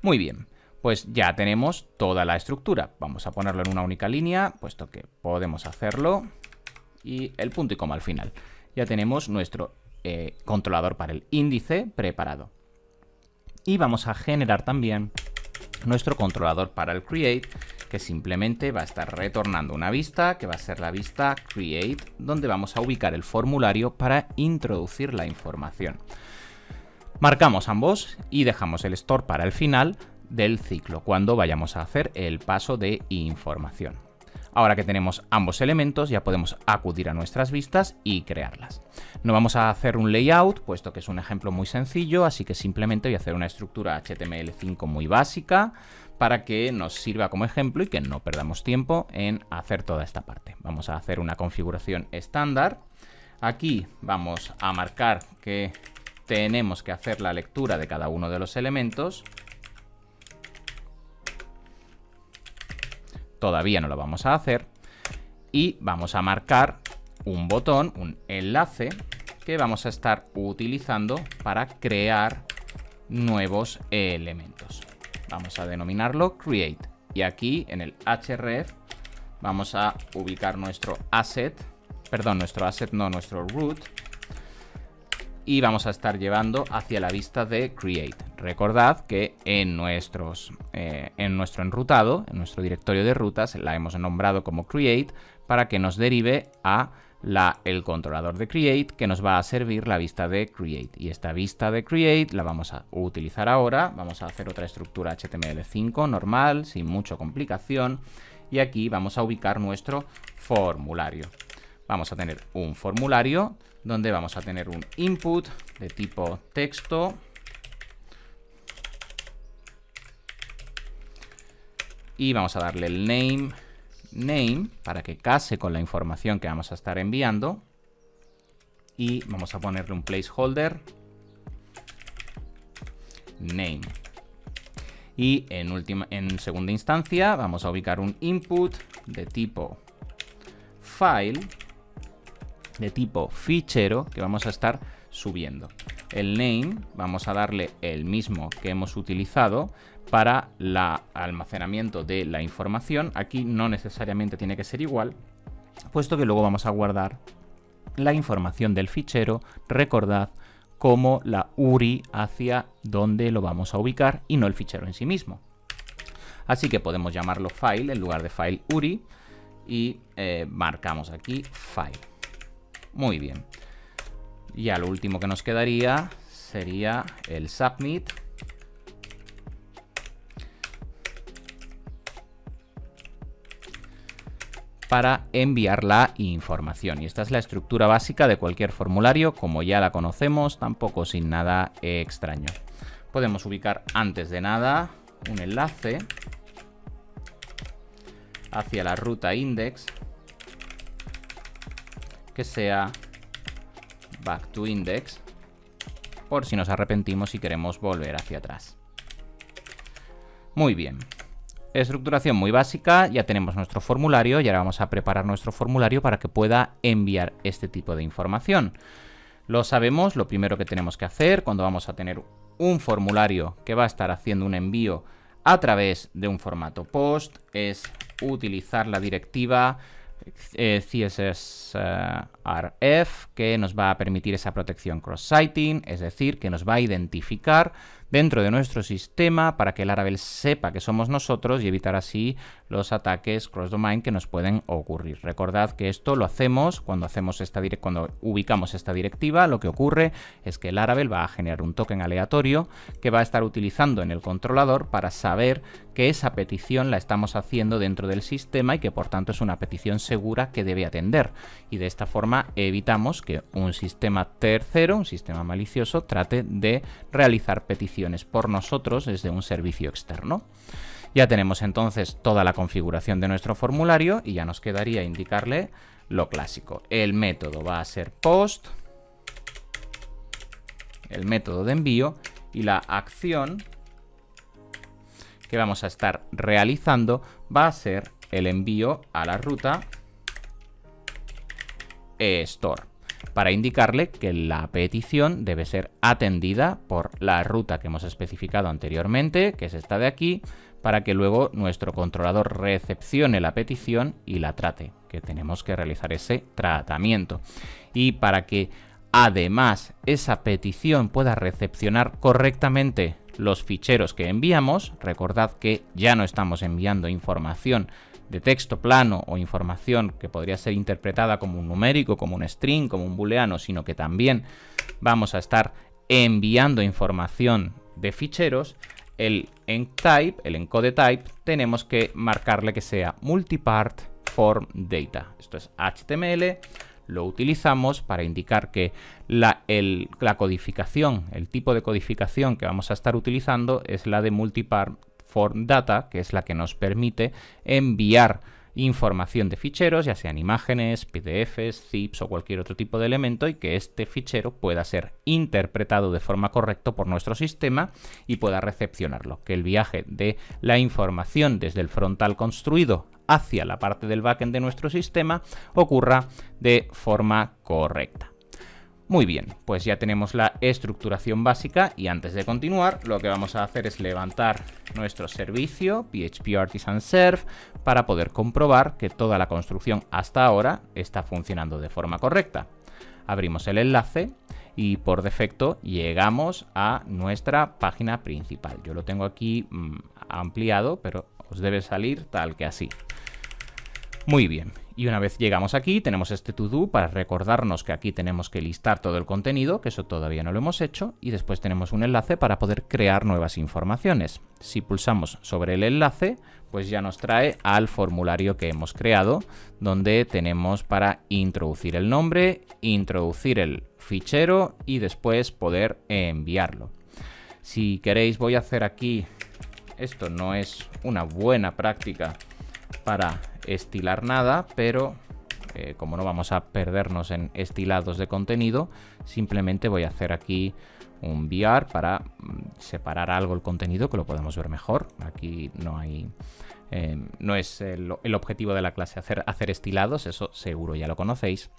Muy bien, pues ya tenemos toda la estructura. Vamos a ponerlo en una única línea, puesto que podemos hacerlo, y el punto y coma al final. Ya tenemos nuestro controlador para el índice preparado. Y vamos a generar también nuestro controlador para el create, que simplemente va a estar retornando una vista, que va a ser la vista create, donde vamos a ubicar el formulario para introducir la información. Marcamos ambos y dejamos el store para el final del ciclo, cuando vayamos a hacer el paso de información. Ahora que tenemos ambos elementos, ya podemos acudir a nuestras vistas y crearlas. No vamos a hacer un layout, puesto que es un ejemplo muy sencillo, así que simplemente voy a hacer una estructura HTML5 muy básica para que nos sirva como ejemplo y que no perdamos tiempo en hacer toda esta parte. Vamos a hacer una configuración estándar. Aquí vamos a marcar que tenemos que hacer la lectura de cada uno de los elementos. todavía no lo vamos a hacer. Y vamos a marcar un botón, un enlace, que vamos a estar utilizando para crear nuevos elementos. Vamos a denominarlo create. Y aquí en el href vamos a ubicar nuestro root. Y vamos a estar llevando hacia la vista de create. Recordad que en nuestro enrutado, en nuestro directorio de rutas, la hemos nombrado como create para que nos derive a el controlador de create, que nos va a servir la vista de create. Y esta vista de create la vamos a utilizar ahora. Vamos a hacer otra estructura HTML5 normal, sin mucha complicación. Y aquí vamos a ubicar nuestro formulario. Vamos a tener un formulario donde vamos a tener un input de tipo texto. Y vamos a darle el name para que case con la información que vamos a estar enviando. Y vamos a ponerle un placeholder name. Y en segunda instancia vamos a ubicar un input de tipo file, de tipo fichero, que vamos a estar subiendo. El name vamos a darle el mismo que hemos utilizado para el almacenamiento de la información. Aquí no necesariamente tiene que ser igual, puesto que luego vamos a guardar la información del fichero, recordad, como la URI hacia donde lo vamos a ubicar y no el fichero en sí mismo. Así que podemos llamarlo file en lugar de file URI y marcamos aquí file. Muy bien. Ya lo último que nos quedaría sería el submit. Para enviar la información. Y esta es la estructura básica de cualquier formulario, como ya la conocemos, tampoco sin nada extraño. Podemos ubicar antes de nada un enlace hacia la ruta index que sea back to index, por si nos arrepentimos y queremos volver hacia atrás. Muy bien. Estructuración muy básica, ya tenemos nuestro formulario y ahora vamos a preparar nuestro formulario para que pueda enviar este tipo de información. Lo sabemos, lo primero que tenemos que hacer cuando vamos a tener un formulario que va a estar haciendo un envío a través de un formato POST es utilizar la directiva CSSRF, que nos va a permitir esa protección cross-siting, es decir, que nos va a identificar dentro de nuestro sistema para que el Laravel sepa que somos nosotros y evitar así los ataques cross-domain que nos pueden ocurrir. Recordad que esto lo hacemos cuando ubicamos esta directiva. Lo que ocurre es que el Laravel va a generar un token aleatorio que va a estar utilizando en el controlador para saber que esa petición la estamos haciendo dentro del sistema y que por tanto es una petición segura que debe atender. Y de esta forma evitamos que un sistema tercero, un sistema malicioso, trate de realizar peticiones por nosotros desde un servicio externo. Ya tenemos entonces toda la configuración de nuestro formulario y ya nos quedaría indicarle lo clásico. El método va a ser post, el método de envío, y la acción que vamos a estar realizando va a ser el envío a la ruta store, para indicarle que la petición debe ser atendida por la ruta que hemos especificado anteriormente, que es esta de aquí, para que luego nuestro controlador recepcione la petición y la trate, que tenemos que realizar ese tratamiento. Y para que además esa petición pueda recepcionar correctamente los ficheros que enviamos, recordad que ya no estamos enviando información de texto plano o información que podría ser interpretada como un numérico, como un string, como un booleano, sino que también vamos a estar enviando información de ficheros. El enctype, el encode type, tenemos que marcarle que sea multipart form data. Esto es HTML, lo utilizamos para indicar que la codificación, el tipo de codificación que vamos a estar utilizando es la de multipart form data, que es la que nos permite enviar información de ficheros, ya sean imágenes, PDFs, zips o cualquier otro tipo de elemento, y que este fichero pueda ser interpretado de forma correcta por nuestro sistema y pueda recepcionarlo. Que el viaje de la información desde el frontal construido hacia la parte del backend de nuestro sistema ocurra de forma correcta. Muy bien, pues ya tenemos la estructuración básica y antes de continuar lo que vamos a hacer es levantar nuestro servicio PHP Artisan Serve para poder comprobar que toda la construcción hasta ahora está funcionando de forma correcta. Abrimos el enlace y por defecto llegamos a nuestra página principal. Yo lo tengo aquí ampliado, pero os debe salir tal que así. Muy bien, y una vez llegamos aquí tenemos este to-do para recordarnos que aquí tenemos que listar todo el contenido, que eso todavía no lo hemos hecho, y después tenemos un enlace para poder crear nuevas informaciones. Si pulsamos sobre el enlace, pues ya nos trae al formulario que hemos creado, donde tenemos para introducir el nombre, introducir el fichero y después poder enviarlo. Si queréis voy a hacer aquí, esto no es una buena práctica para estilar nada, pero como no vamos a perdernos en estilados de contenido, simplemente voy a hacer aquí un VR para separar algo el contenido, que lo podamos ver mejor. Aquí no hay... no es el objetivo de la clase hacer estilados, eso seguro ya lo conocéis.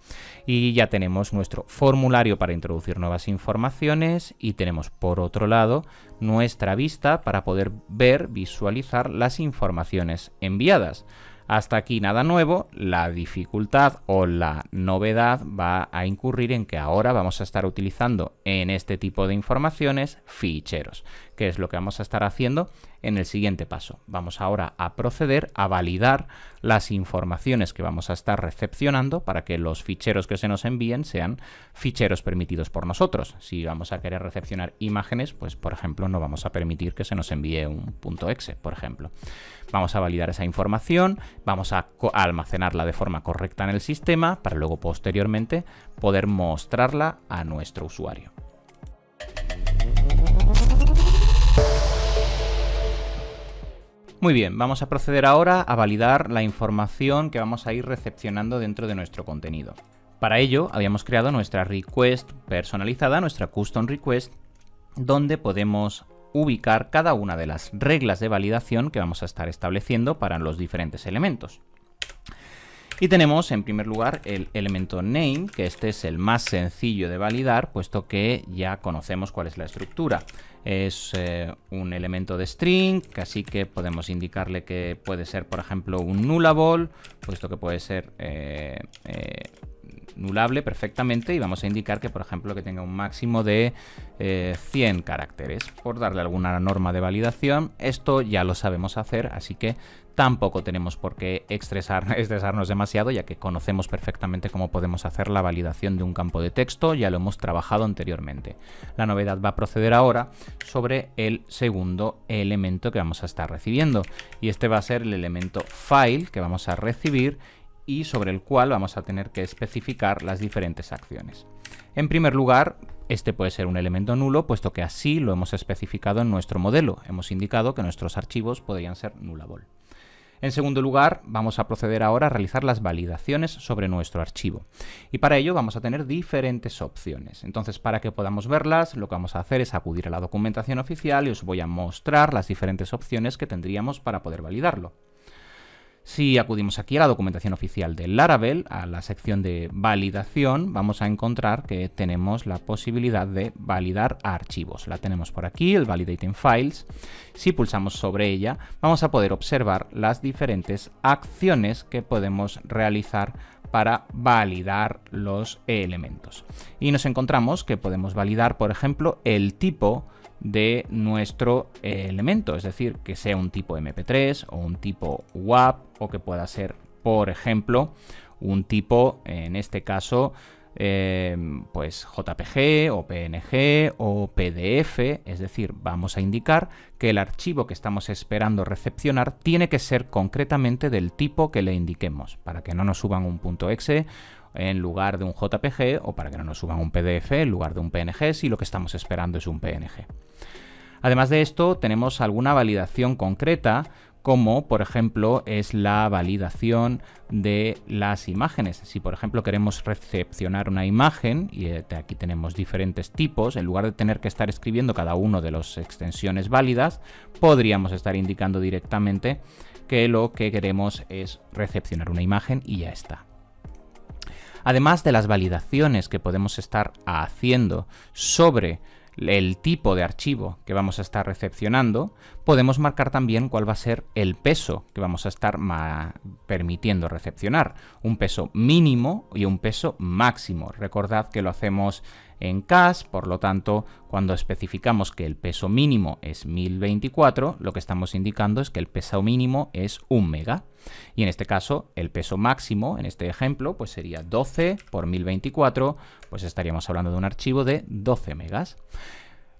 Y ya tenemos nuestro formulario para introducir nuevas informaciones y tenemos por otro lado nuestra vista para poder ver, visualizar las informaciones enviadas. Hasta aquí nada nuevo. La dificultad o la novedad va a incurrir en que ahora vamos a estar utilizando en este tipo de informaciones ficheros, que es lo que vamos a estar haciendo en el siguiente paso. Vamos ahora a proceder a validar las informaciones que vamos a estar recepcionando para que los ficheros que se nos envíen sean ficheros permitidos por nosotros. Si vamos a querer recepcionar imágenes, pues por ejemplo no vamos a permitir que se nos envíe un .exe, por ejemplo. Vamos a validar esa información, vamos a almacenarla de forma correcta en el sistema para luego posteriormente poder mostrarla a nuestro usuario. Muy bien, vamos a proceder ahora a validar la información que vamos a ir recepcionando dentro de nuestro contenido. Para ello habíamos creado nuestra request personalizada, nuestra custom request, donde podemos ubicar cada una de las reglas de validación que vamos a estar estableciendo para los diferentes elementos. Y tenemos en primer lugar el elemento name, que este es el más sencillo de validar, puesto que ya conocemos cuál es la estructura. Es un elemento de string, así que podemos indicarle que puede ser, por ejemplo, un nullable, puesto que puede ser nullable perfectamente, y vamos a indicar que, por ejemplo, que tenga un máximo de 100 caracteres, por darle alguna norma de validación. Esto ya lo sabemos hacer, así que tampoco tenemos por qué estresarnos demasiado, ya que conocemos perfectamente cómo podemos hacer la validación de un campo de texto, ya lo hemos trabajado anteriormente. La novedad va a proceder ahora sobre el segundo elemento que vamos a estar recibiendo, y este va a ser el elemento file que vamos a recibir y sobre el cual vamos a tener que especificar las diferentes acciones. En primer lugar, este puede ser un elemento nulo, puesto que así lo hemos especificado en nuestro modelo. Hemos indicado que nuestros archivos podrían ser nullable. En segundo lugar, vamos a proceder ahora a realizar las validaciones sobre nuestro archivo. Y para ello vamos a tener diferentes opciones. Entonces, para que podamos verlas, lo que vamos a hacer es acudir a la documentación oficial y os voy a mostrar las diferentes opciones que tendríamos para poder validarlo. Si acudimos aquí a la documentación oficial de Laravel, a la sección de validación, vamos a encontrar que tenemos la posibilidad de validar archivos. La tenemos por aquí, el Validating Files. Si pulsamos sobre ella, vamos a poder observar las diferentes acciones que podemos realizar para validar los elementos. Y nos encontramos que podemos validar, por ejemplo, el tipo de nuestro elemento, es decir, que sea un tipo MP3 o un tipo WAP, o que pueda ser, por ejemplo, un tipo, en este caso, pues JPG o PNG o PDF, es decir, vamos a indicar que el archivo que estamos esperando recepcionar tiene que ser concretamente del tipo que le indiquemos, para que no nos suban un .exe en lugar de un JPG o para que no nos suban un PDF en lugar de un PNG si lo que estamos esperando es un PNG. Además de esto, tenemos alguna validación concreta, como por ejemplo es la validación de las imágenes. Si por ejemplo queremos recepcionar una imagen, y aquí tenemos diferentes tipos, en lugar de tener que estar escribiendo cada uno de las extensiones válidas, podríamos estar indicando directamente que lo que queremos es recepcionar una imagen y ya está. Además de las validaciones que podemos estar haciendo sobre el tipo de archivo que vamos a estar recepcionando, podemos marcar también cuál va a ser el peso que vamos a estar permitiendo recepcionar. Un peso mínimo y un peso máximo. Recordad que lo hacemos en CAS, por lo tanto, cuando especificamos que el peso mínimo es 1024, lo que estamos indicando es que el peso mínimo es 1 mega. Y en este caso, el peso máximo, en este ejemplo, pues sería 12 por 1024, pues estaríamos hablando de un archivo de 12 megas.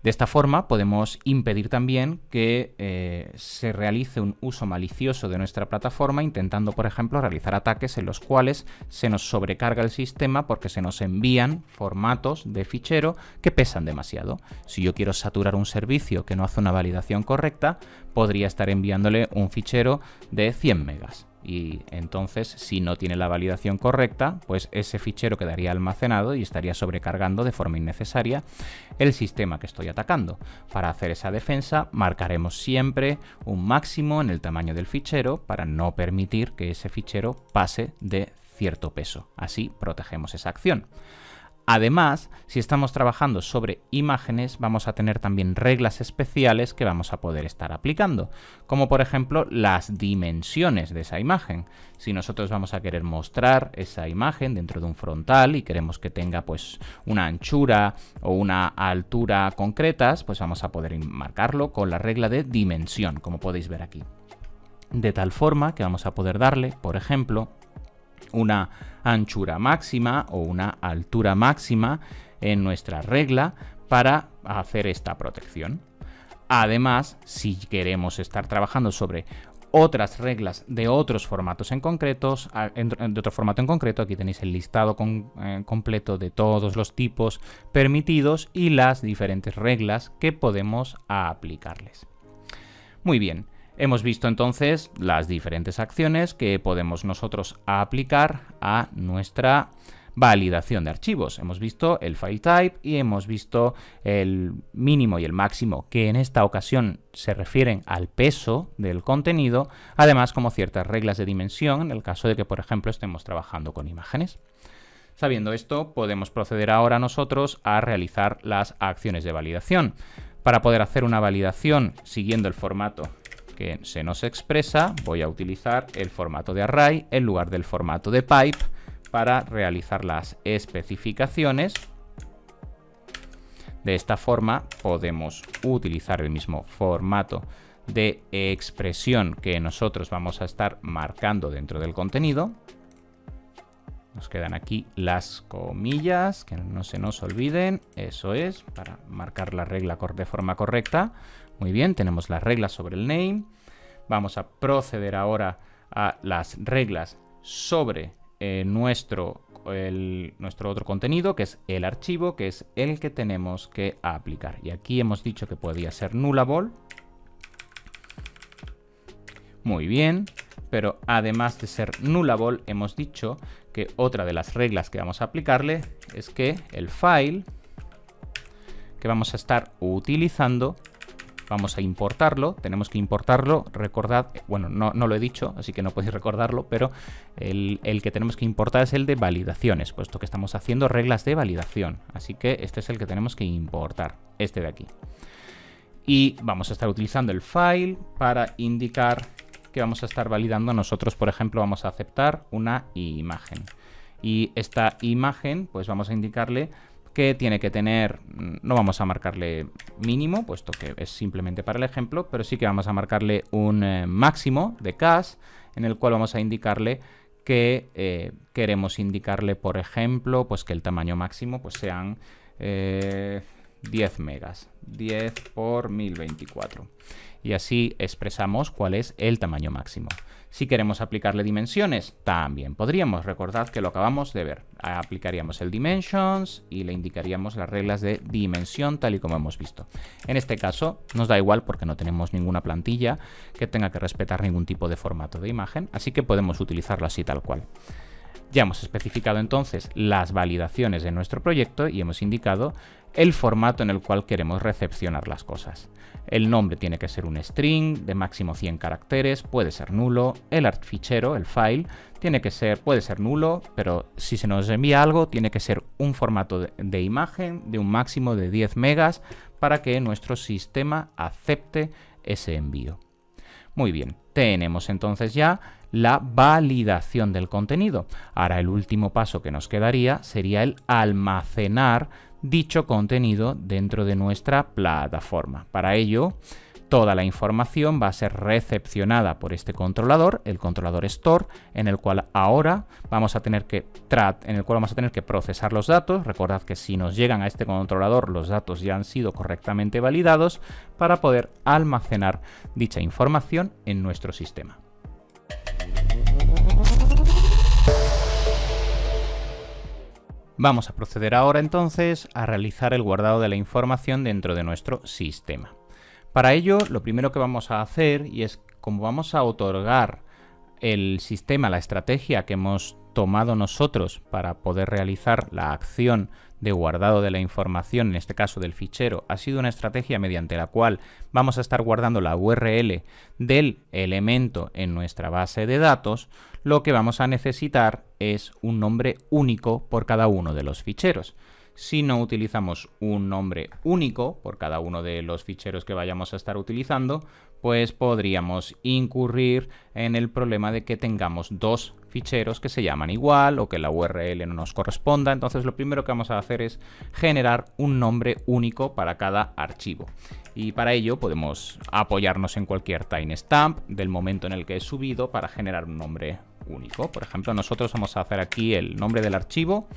De esta forma podemos impedir también que se realice un uso malicioso de nuestra plataforma, intentando, por ejemplo, realizar ataques en los cuales se nos sobrecarga el sistema porque se nos envían formatos de fichero que pesan demasiado. Si yo quiero saturar un servicio que no hace una validación correcta, podría estar enviándole un fichero de 100 megas. Y entonces, si no tiene la validación correcta, pues ese fichero quedaría almacenado y estaría sobrecargando de forma innecesaria el sistema que estoy atacando. Para hacer esa defensa, marcaremos siempre un máximo en el tamaño del fichero para no permitir que ese fichero pase de cierto peso. Así protegemos esa acción. Además, si estamos trabajando sobre imágenes, vamos a tener también reglas especiales que vamos a poder estar aplicando, como por ejemplo las dimensiones de esa imagen. Si nosotros vamos a querer mostrar esa imagen dentro de un frontal y queremos que tenga pues una anchura o una altura concretas, pues vamos a poder marcarlo con la regla de dimensión, como podéis ver aquí. De tal forma que vamos a poder darle, por ejemplo, una anchura máxima o una altura máxima en nuestra regla para hacer esta protección. Además, si queremos estar trabajando sobre otras reglas de otros formatos en concreto, aquí tenéis el listado completo de todos los tipos permitidos y las diferentes reglas que podemos aplicarles. Muy bien. Hemos visto entonces las diferentes acciones que podemos nosotros aplicar a nuestra validación de archivos. Hemos visto el file type y hemos visto el mínimo y el máximo, que en esta ocasión se refieren al peso del contenido, además como ciertas reglas de dimensión en el caso de que, por ejemplo, estemos trabajando con imágenes. Sabiendo esto, podemos proceder ahora nosotros a realizar las acciones de validación. Para poder hacer una validación siguiendo el formato que se nos expresa, voy a utilizar el formato de array en lugar del formato de pipe para realizar las especificaciones. De esta forma podemos utilizar el mismo formato de expresión que nosotros vamos a estar marcando dentro del contenido. Nos quedan aquí las comillas, que no se nos olviden, eso es, para marcar la regla de forma correcta. Muy bien, tenemos las reglas sobre el name. Vamos a proceder ahora a las reglas sobre nuestro otro contenido, que es el archivo, que es el que tenemos que aplicar. Y aquí hemos dicho que podía ser nullable. Muy bien, pero además de ser nullable, hemos dicho que otra de las reglas que vamos a aplicarle es que el file que vamos a estar utilizando, vamos a importarlo, tenemos que importarlo, recordad, bueno, no lo he dicho, así que no podéis recordarlo, pero el que tenemos que importar es el de validaciones, puesto que estamos haciendo reglas de validación, así que este es el que tenemos que importar, este de aquí. Y vamos a estar utilizando el file para indicar que vamos a estar validando. Nosotros, por ejemplo, vamos a aceptar una imagen. Y esta imagen, pues vamos a indicarle que tiene que tener, no vamos a marcarle mínimo, puesto que es simplemente para el ejemplo, pero sí que vamos a marcarle un máximo de CAS, en el cual vamos a indicarle que queremos indicarle, por ejemplo, pues que el tamaño máximo pues sean 10 megas, 10 por 1024. Y así expresamos cuál es el tamaño máximo. Si queremos aplicarle dimensiones, también podríamos. Recordad que lo acabamos de ver. Aplicaríamos el dimensions y le indicaríamos las reglas de dimensión tal y como hemos visto. En este caso nos da igual porque no tenemos ninguna plantilla que tenga que respetar ningún tipo de formato de imagen, así que podemos utilizarlo así tal cual. Ya hemos especificado entonces las validaciones de nuestro proyecto y hemos indicado el formato en el cual queremos recepcionar las cosas. El nombre tiene que ser un string de máximo 100 caracteres, puede ser nulo. El fichero, el file, puede ser nulo, pero si se nos envía algo tiene que ser un formato de imagen de un máximo de 10 megas para que nuestro sistema acepte ese envío. Muy bien, tenemos entonces ya la validación del contenido. Ahora el último paso que nos quedaría sería el almacenar dicho contenido dentro de nuestra plataforma. Para ello, toda la información va a ser recepcionada por este controlador, el controlador store, en el cual ahora vamos a tener que procesar los datos. Recordad que si nos llegan a este controlador, los datos ya han sido correctamente validados para poder almacenar dicha información en nuestro sistema. Vamos a proceder ahora entonces a realizar el guardado de la información dentro de nuestro sistema. Para ello, lo primero que vamos a hacer, y es como vamos a otorgar el sistema, la estrategia que hemos tomado nosotros para poder realizar la acción de guardado de la información, en este caso del fichero, ha sido una estrategia mediante la cual vamos a estar guardando la URL del elemento en nuestra base de datos. Lo que vamos a necesitar es un nombre único por cada uno de los ficheros. Si no utilizamos un nombre único por cada uno de los ficheros que vayamos a estar utilizando, pues podríamos incurrir en el problema de que tengamos dos ficheros que se llaman igual o que la URL no nos corresponda. Entonces lo primero que vamos a hacer es generar un nombre único para cada archivo. Y para ello podemos apoyarnos en cualquier timestamp del momento en el que es subido para generar un nombre único. Por ejemplo, nosotros vamos a hacer aquí el nombre del archivo.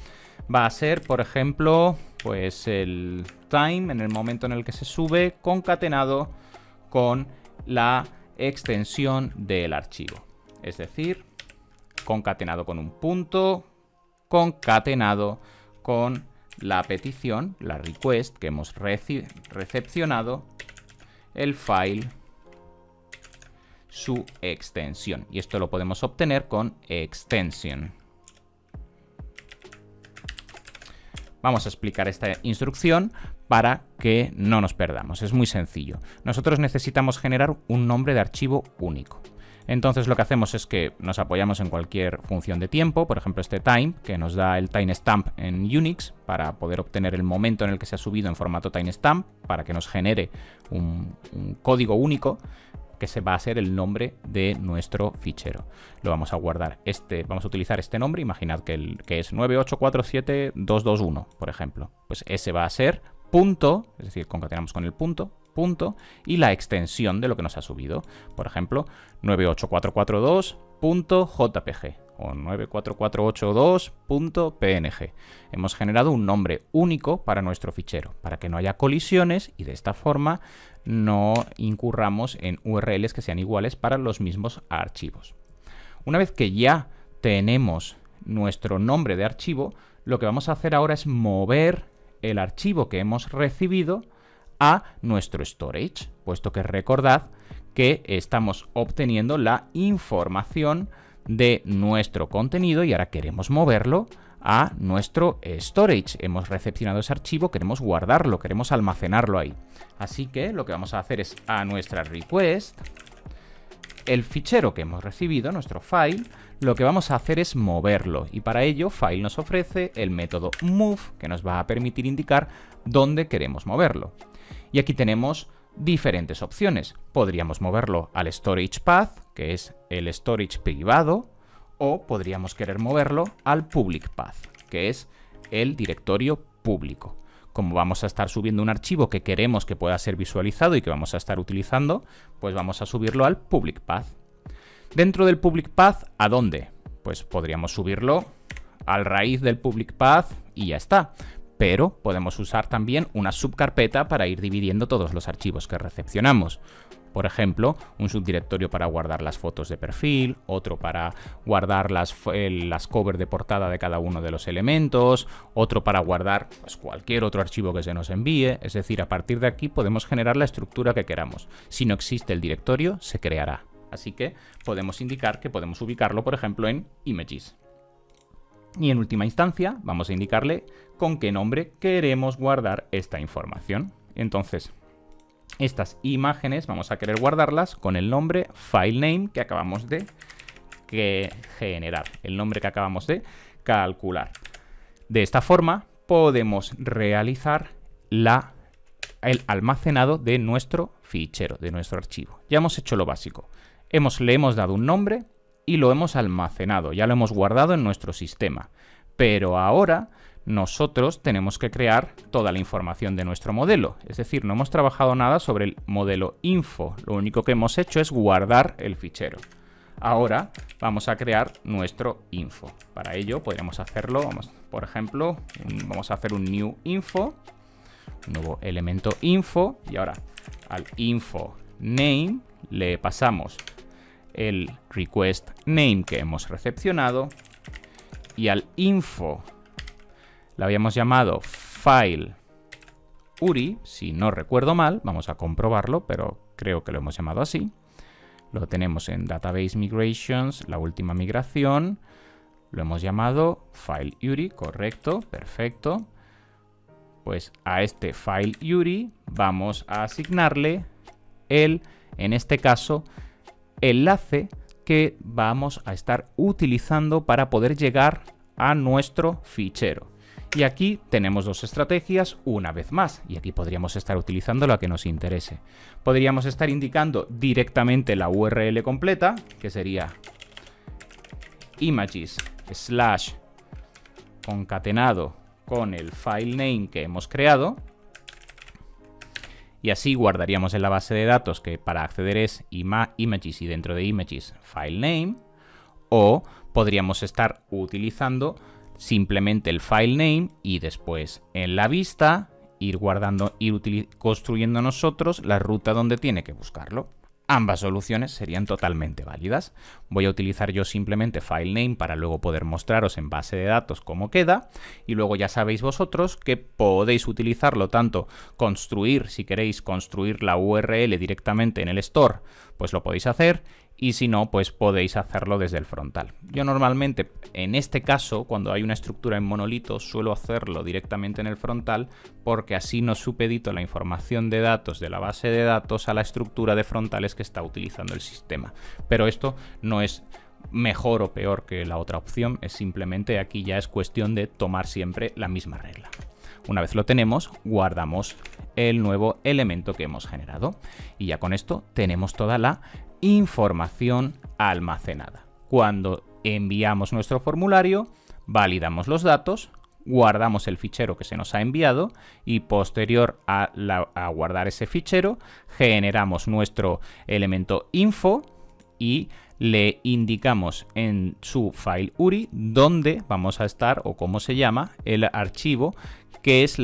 Va a ser, por ejemplo, pues el time en el momento en el que se sube concatenado con la extensión del archivo. Es decir, concatenado con un punto, concatenado con la petición, la request que hemos recepcionado, el file, su extensión. Y esto lo podemos obtener con extension. Vamos a explicar esta instrucción para que no nos perdamos. Es muy sencillo. Nosotros necesitamos generar un nombre de archivo único. Entonces lo que hacemos es que nos apoyamos en cualquier función de tiempo, por ejemplo este time, que nos da el timestamp en Unix, para poder obtener el momento en el que se ha subido en formato timestamp, para que nos genere un código único, que se va a ser el nombre de nuestro fichero. Lo vamos a guardar, vamos a utilizar este nombre, imaginad que es 9847221, por ejemplo. Pues ese va a ser punto, es decir, concatenamos con el punto, y la extensión de lo que nos ha subido. Por ejemplo, 98442.jpg o 94482.png. Hemos generado un nombre único para nuestro fichero, para que no haya colisiones y de esta forma no incurramos en URLs que sean iguales para los mismos archivos. Una vez que ya tenemos nuestro nombre de archivo, lo que vamos a hacer ahora es mover el archivo que hemos recibido a nuestro storage, puesto que recordad que estamos obteniendo la información de nuestro contenido y ahora queremos moverlo a nuestro storage. Hemos recepcionado ese archivo, queremos guardarlo, queremos almacenarlo ahí. Así que lo que vamos a hacer es a nuestra request, el fichero que hemos recibido, nuestro file, lo que vamos a hacer es moverlo. Y para ello, file nos ofrece el método move, que nos va a permitir indicar dónde queremos moverlo. Y aquí tenemos diferentes opciones. Podríamos moverlo al storage path, que es el storage privado, o podríamos querer moverlo al public path, que es el directorio público. Como vamos a estar subiendo un archivo que queremos que pueda ser visualizado y que vamos a estar utilizando, pues vamos a subirlo al public path. Dentro del public path, ¿a dónde? Pues podríamos subirlo al raíz del public path y ya está. pero podemos usar también una subcarpeta para ir dividiendo todos los archivos que recepcionamos. Por ejemplo, un subdirectorio para guardar las fotos de perfil, otro para guardar las covers de portada de cada uno de los elementos, otro para guardar pues, cualquier otro archivo que se nos envíe. Es decir, a partir de aquí podemos generar la estructura que queramos. Si no existe el directorio, se creará. Así que podemos indicar que podemos ubicarlo, por ejemplo, en Images. Y en última instancia, vamos a indicarle con qué nombre queremos guardar esta información. Entonces, estas imágenes vamos a querer guardarlas con el nombre FileName que acabamos de generar, el nombre que acabamos de calcular. De esta forma podemos realizar el almacenado de nuestro fichero, de nuestro archivo. Ya hemos hecho lo básico. Le hemos dado un nombre y lo hemos almacenado, ya lo hemos guardado en nuestro sistema. Pero ahora nosotros tenemos que crear toda la información de nuestro modelo. Es decir, no hemos trabajado nada sobre el modelo info. Lo único que hemos hecho es guardar el fichero. Ahora vamos a crear nuestro info. Para ello podríamos hacerlo, por ejemplo, vamos a hacer un new info, un nuevo elemento info, y ahora al info name le pasamos el request name que hemos recepcionado, y al info la habíamos llamado file URI, si no recuerdo mal, vamos a comprobarlo, pero creo que lo hemos llamado así. Lo tenemos en Database Migrations, la última migración, lo hemos llamado file URI, correcto, perfecto. Pues a este file URI vamos a asignarle en este caso, enlace que vamos a estar utilizando para poder llegar a nuestro fichero. Y aquí tenemos dos estrategias una vez más, y aquí podríamos estar utilizando la que nos interese. Podríamos estar indicando directamente la URL completa, que sería images/ concatenado con el file name que hemos creado, y así guardaríamos en la base de datos que para acceder es images y dentro de images file name, o podríamos estar utilizando simplemente el file name y después en la vista ir construyendo nosotros la ruta donde tiene que buscarlo. Ambas soluciones serían totalmente válidas. Voy a utilizar yo simplemente FileName para luego poder mostraros en base de datos cómo queda, y luego ya sabéis vosotros que podéis utilizarlo tanto construir, si queréis construir la URL directamente en el store, pues lo podéis hacer, y si no, pues podéis hacerlo desde el frontal. Yo normalmente, en este caso, cuando hay una estructura en monolito, suelo hacerlo directamente en el frontal, porque así no supedito la información de datos de la base de datos a la estructura de frontales que está utilizando el sistema. Pero esto no es mejor o peor que la otra opción, es simplemente aquí ya es cuestión de tomar siempre la misma regla. Una vez lo tenemos, guardamos el nuevo elemento que hemos generado, y ya con esto tenemos toda la información almacenada. Cuando enviamos nuestro formulario, validamos los datos, guardamos el fichero que se nos ha enviado, y posterior a guardar ese fichero, generamos nuestro elemento info y le indicamos en su file URI dónde vamos a estar o cómo se llama el archivo que es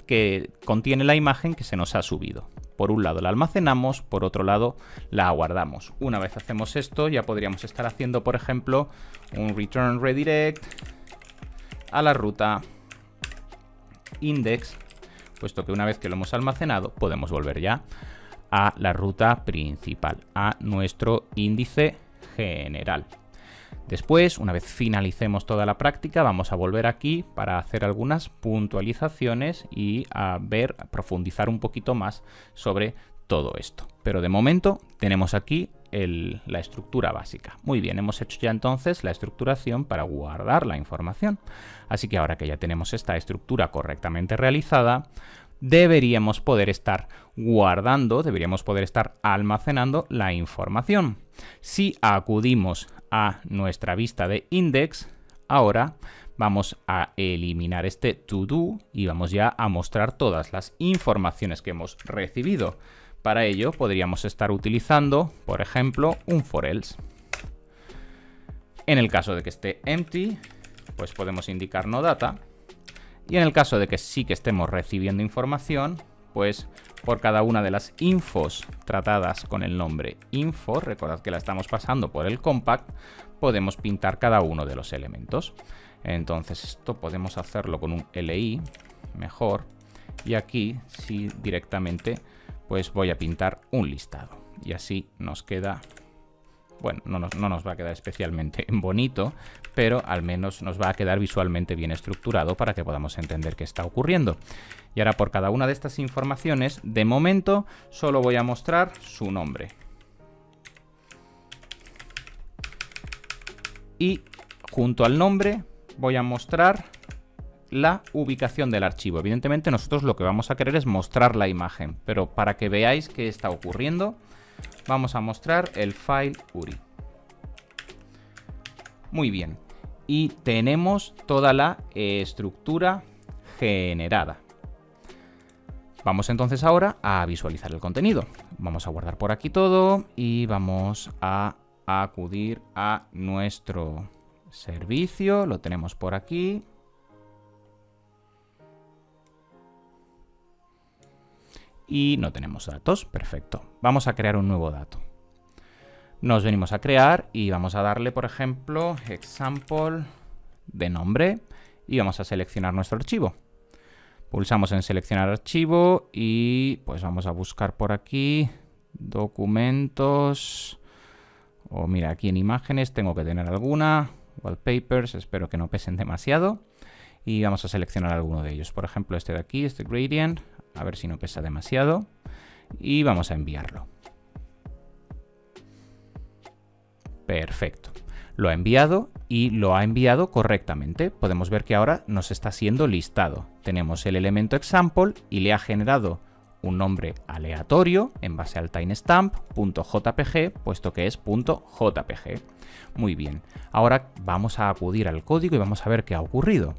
que contiene la imagen que se nos ha subido. Por un lado la almacenamos, por otro lado la guardamos. Una vez hacemos esto, ya podríamos estar haciendo, por ejemplo, un return redirect a la ruta index, puesto que una vez que lo hemos almacenado, podemos volver ya a la ruta principal, a nuestro índice general. Después, una vez finalicemos toda la práctica, vamos a volver aquí para hacer algunas puntualizaciones y a profundizar un poquito más sobre todo esto. Pero de momento tenemos aquí la estructura básica. Muy bien, hemos hecho ya entonces la estructuración para guardar la información. Así que ahora que ya tenemos esta estructura correctamente realizada, deberíamos poder estar guardando, deberíamos poder estar almacenando la información. Si acudimos a nuestra vista de index, ahora vamos a eliminar este to do y vamos ya a mostrar todas las informaciones que hemos recibido. Para ello podríamos estar utilizando, por ejemplo, un for else. En el caso de que esté empty, pues podemos indicar no data. Y en el caso de que sí que estemos recibiendo información, pues por cada una de las infos tratadas con el nombre info, recordad que la estamos pasando por el compact, podemos pintar cada uno de los elementos. Entonces esto podemos hacerlo con un LI, mejor. Y aquí sí directamente pues voy a pintar un listado. Y así nos queda, bueno, no nos va a quedar especialmente bonito, pero al menos nos va a quedar visualmente bien estructurado para que podamos entender qué está ocurriendo. Y ahora por cada una de estas informaciones, de momento solo voy a mostrar su nombre. Y junto al nombre voy a mostrar la ubicación del archivo. Evidentemente nosotros lo que vamos a querer es mostrar la imagen, pero para que veáis qué está ocurriendo, vamos a mostrar el file URI. Muy bien. Y tenemos toda la estructura generada. Vamos entonces ahora a visualizar el contenido. Vamos a guardar por aquí todo y vamos a acudir a nuestro servicio. Lo tenemos por aquí. Y no tenemos datos. Perfecto. Vamos a crear un nuevo dato. Nos venimos a crear y vamos a darle, por ejemplo, example de nombre y vamos a seleccionar nuestro archivo. Pulsamos en seleccionar archivo y pues vamos a buscar por aquí documentos. O mira, aquí en imágenes tengo que tener alguna. Wallpapers, espero que no pesen demasiado. Y vamos a seleccionar alguno de ellos. Por ejemplo, este de aquí, este gradient. A ver si no pesa demasiado. Y vamos a enviarlo. Perfecto. Lo ha enviado y lo ha enviado correctamente. Podemos ver que ahora nos está siendo listado. Tenemos el elemento example y le ha generado un nombre aleatorio en base al timestamp.jpg, puesto que es .jpg. Muy bien. Ahora vamos a acudir al código y vamos a ver qué ha ocurrido.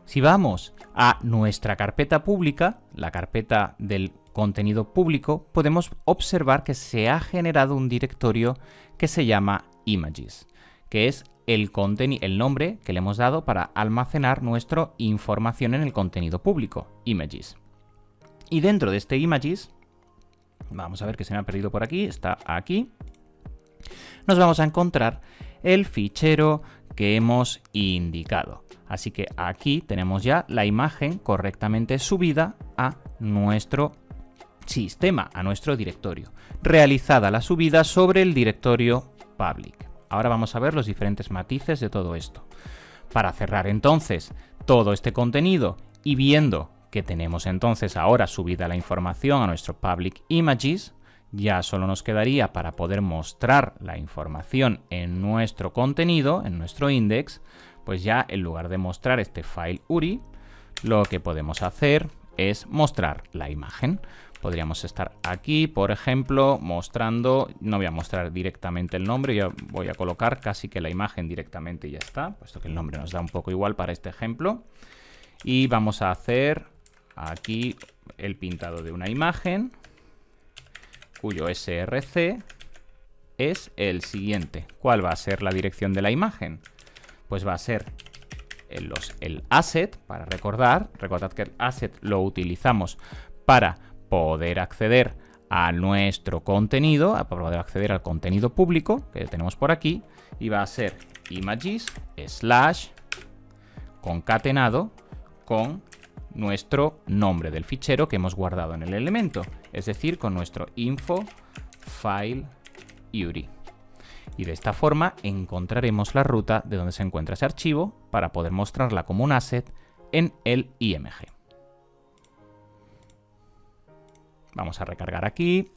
Si vamos a nuestra carpeta pública, la carpeta del contenido público, podemos observar que se ha generado un directorio que se llama images, que es el nombre que le hemos dado para almacenar nuestra información en el contenido público, images. Y dentro de este images, vamos a ver que se me ha perdido por aquí, está aquí, nos vamos a encontrar el fichero que hemos indicado. Así que aquí tenemos ya la imagen correctamente subida a nuestro sistema, a nuestro directorio. Realizada la subida sobre el directorio public. Ahora vamos a ver los diferentes matices de todo esto. Para cerrar entonces todo este contenido y viendo que tenemos entonces ahora subida la información a nuestro public images, ya solo nos quedaría para poder mostrar la información en nuestro contenido, en nuestro index, pues ya en lugar de mostrar este file URI, lo que podemos hacer es mostrar la imagen. Podríamos estar aquí, por ejemplo, mostrando, no voy a mostrar directamente el nombre, yo voy a colocar casi que la imagen directamente y ya está, puesto que el nombre nos da un poco igual para este ejemplo. Y vamos a hacer aquí el pintado de una imagen, cuyo src es el siguiente. ¿Cuál va a ser la dirección de la imagen? Pues va a ser el asset, para recordad que el asset lo utilizamos para poder acceder a nuestro contenido, para poder acceder al contenido público que tenemos por aquí, y va a ser images / concatenado con nuestro nombre del fichero que hemos guardado en el elemento, es decir, con nuestro info file URI. Y de esta forma encontraremos la ruta de donde se encuentra ese archivo para poder mostrarla como un asset en el IMG. Vamos a recargar aquí.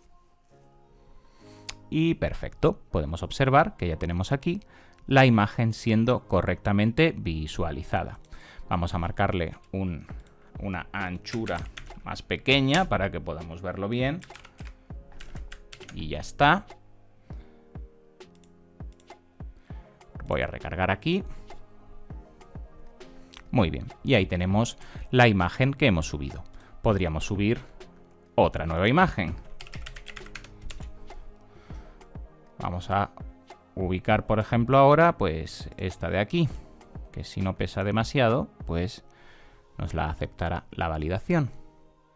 Y perfecto, podemos observar que ya tenemos aquí la imagen siendo correctamente visualizada. Vamos a marcarle una anchura más pequeña para que podamos verlo bien. Y ya está. Voy a recargar aquí. Muy bien, y ahí tenemos la imagen que hemos subido. Podríamos subir otra nueva imagen. Vamos a ubicar, por ejemplo, ahora, pues esta de aquí, que si no pesa demasiado, pues nos la aceptará la validación.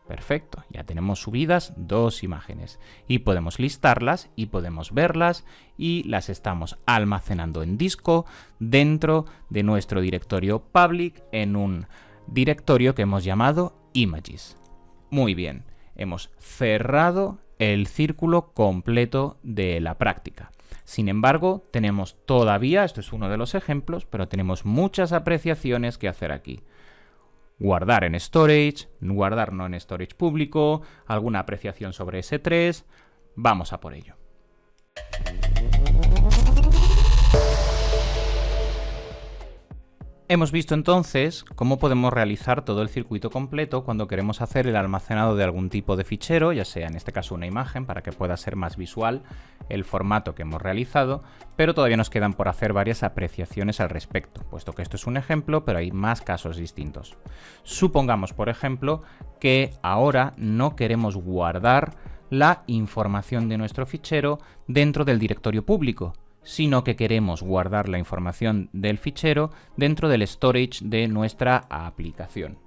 Perfecto, ya tenemos subidas 2 imágenes y podemos listarlas y podemos verlas y las estamos almacenando en disco dentro de nuestro directorio public en un directorio que hemos llamado images. Muy bien, hemos cerrado el círculo completo de la práctica. Sin embargo, tenemos todavía, esto es uno de los ejemplos, pero tenemos muchas apreciaciones que hacer aquí. Guardar en storage, guardar no en storage público, alguna apreciación sobre S3. Vamos a por ello. Hemos visto entonces cómo podemos realizar todo el circuito completo cuando queremos hacer el almacenado de algún tipo de fichero, ya sea en este caso una imagen, para que pueda ser más visual el formato que hemos realizado, pero todavía nos quedan por hacer varias apreciaciones al respecto, puesto que esto es un ejemplo, pero hay más casos distintos. Supongamos, por ejemplo, que ahora no queremos guardar la información de nuestro fichero dentro del directorio público, sino que queremos guardar la información del fichero dentro del storage de nuestra aplicación.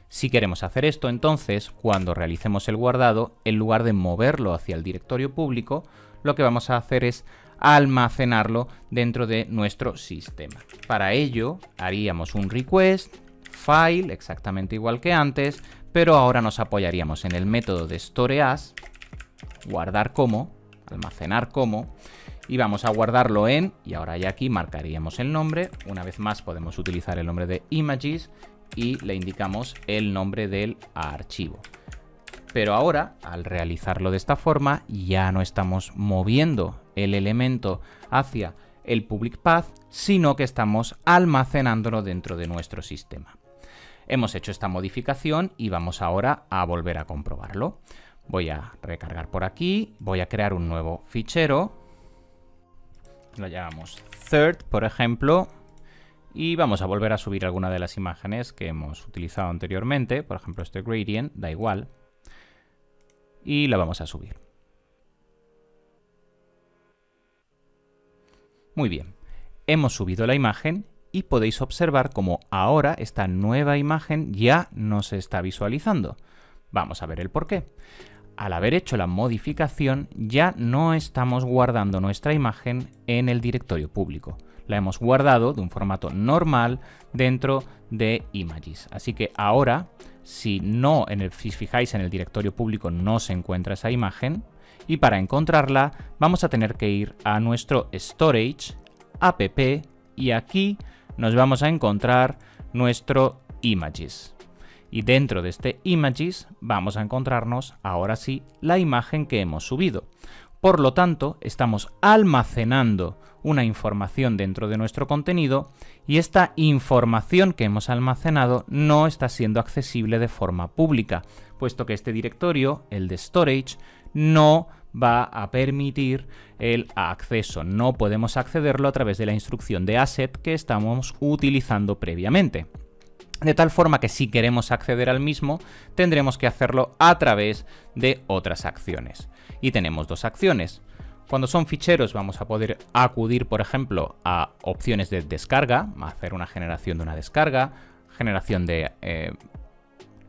Si queremos hacer esto, entonces, cuando realicemos el guardado, en lugar de moverlo hacia el directorio público, lo que vamos a hacer es almacenarlo dentro de nuestro sistema. Para ello, haríamos un request, file, exactamente igual que antes, pero ahora nos apoyaríamos en el método de storeAs, guardar como, almacenar como, y vamos a guardarlo en, y ahora ya aquí marcaríamos el nombre, una vez más podemos utilizar el nombre de images y le indicamos el nombre del archivo. Pero ahora, al realizarlo de esta forma, ya no estamos moviendo el elemento hacia el public path, sino que estamos almacenándolo dentro de nuestro sistema. Hemos hecho esta modificación y vamos ahora a volver a comprobarlo. Voy a recargar por aquí, voy a crear un nuevo fichero. Lo llamamos third, por ejemplo, y vamos a volver a subir alguna de las imágenes que hemos utilizado anteriormente, por ejemplo este gradient, da igual, y la vamos a subir. Muy bien, hemos subido la imagen y podéis observar cómo ahora esta nueva imagen ya no se está visualizando. Vamos a ver el porqué. Al haber hecho la modificación, ya no estamos guardando nuestra imagen en el directorio público. La hemos guardado de un formato normal dentro de images. Así que ahora, si fijáis en el directorio público no se encuentra esa imagen, y para encontrarla vamos a tener que ir a nuestro storage, app, y aquí nos vamos a encontrar nuestro images. Y dentro de este images vamos a encontrarnos, ahora sí, la imagen que hemos subido. Por lo tanto, estamos almacenando una información dentro de nuestro contenido y esta información que hemos almacenado no está siendo accesible de forma pública, puesto que este directorio, el de storage, no va a permitir el acceso. No podemos accederlo a través de la instrucción de asset que estamos utilizando previamente. De tal forma que si queremos acceder al mismo, tendremos que hacerlo a través de otras acciones. Y tenemos dos acciones. Cuando son ficheros vamos a poder acudir, por ejemplo, a opciones de descarga, hacer una generación de una descarga, generación de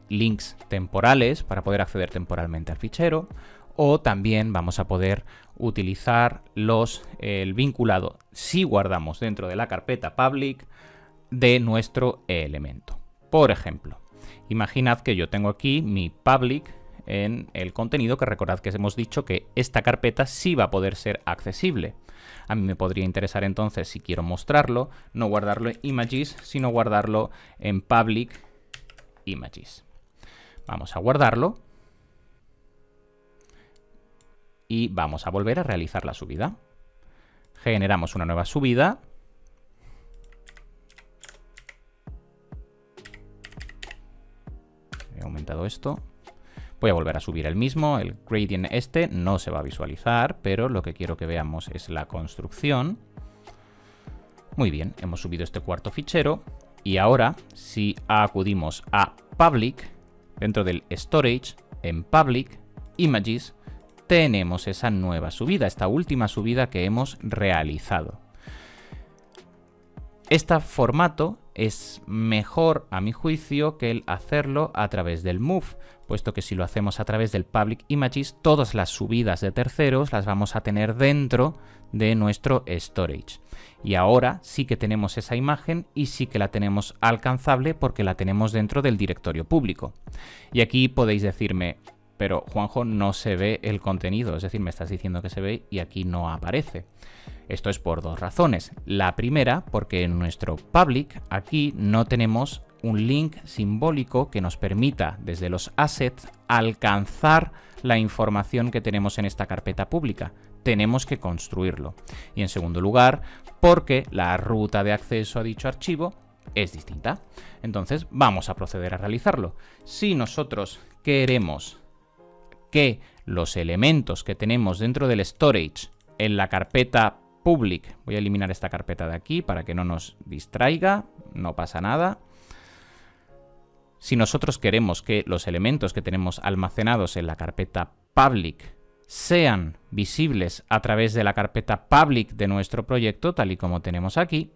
links temporales para poder acceder temporalmente al fichero, o también vamos a poder utilizar el vinculado, si guardamos dentro de la carpeta public, de nuestro elemento. Por ejemplo, imaginad que yo tengo aquí mi public en el contenido, que recordad que hemos dicho que esta carpeta sí va a poder ser accesible. A mí me podría interesar entonces, si quiero mostrarlo, no guardarlo en images, sino guardarlo en public images. Vamos a guardarlo y vamos a volver a realizar la subida. Generamos una nueva subida. He aumentado esto. Voy a volver a subir el mismo. El gradient este no se va a visualizar, pero lo que quiero que veamos es la construcción. Muy bien, hemos subido este cuarto fichero. Y ahora, si acudimos a Public, dentro del Storage, en Public, Images, tenemos esa nueva subida, esta última subida que hemos realizado. Este formato es mejor, a mi juicio, que el hacerlo a través del Move, puesto que si lo hacemos a través del Public Images, todas las subidas de terceros las vamos a tener dentro de nuestro storage. Y ahora sí que tenemos esa imagen y sí que la tenemos alcanzable porque la tenemos dentro del directorio público. Y aquí podéis decirme, pero Juanjo, no se ve el contenido, es decir, me estás diciendo que se ve y aquí no aparece. Esto es por dos razones. La primera, porque en nuestro public aquí no tenemos un link simbólico que nos permita desde los assets alcanzar la información que tenemos en esta carpeta pública. Tenemos que construirlo. Y en segundo lugar, porque la ruta de acceso a dicho archivo es distinta. Entonces vamos a proceder a realizarlo. Si nosotros queremos que los elementos que tenemos dentro del storage en la carpeta public, voy a eliminar esta carpeta de aquí para que no nos distraiga, no pasa nada. Si nosotros queremos que los elementos que tenemos almacenados en la carpeta public sean visibles a través de la carpeta public de nuestro proyecto, tal y como tenemos aquí,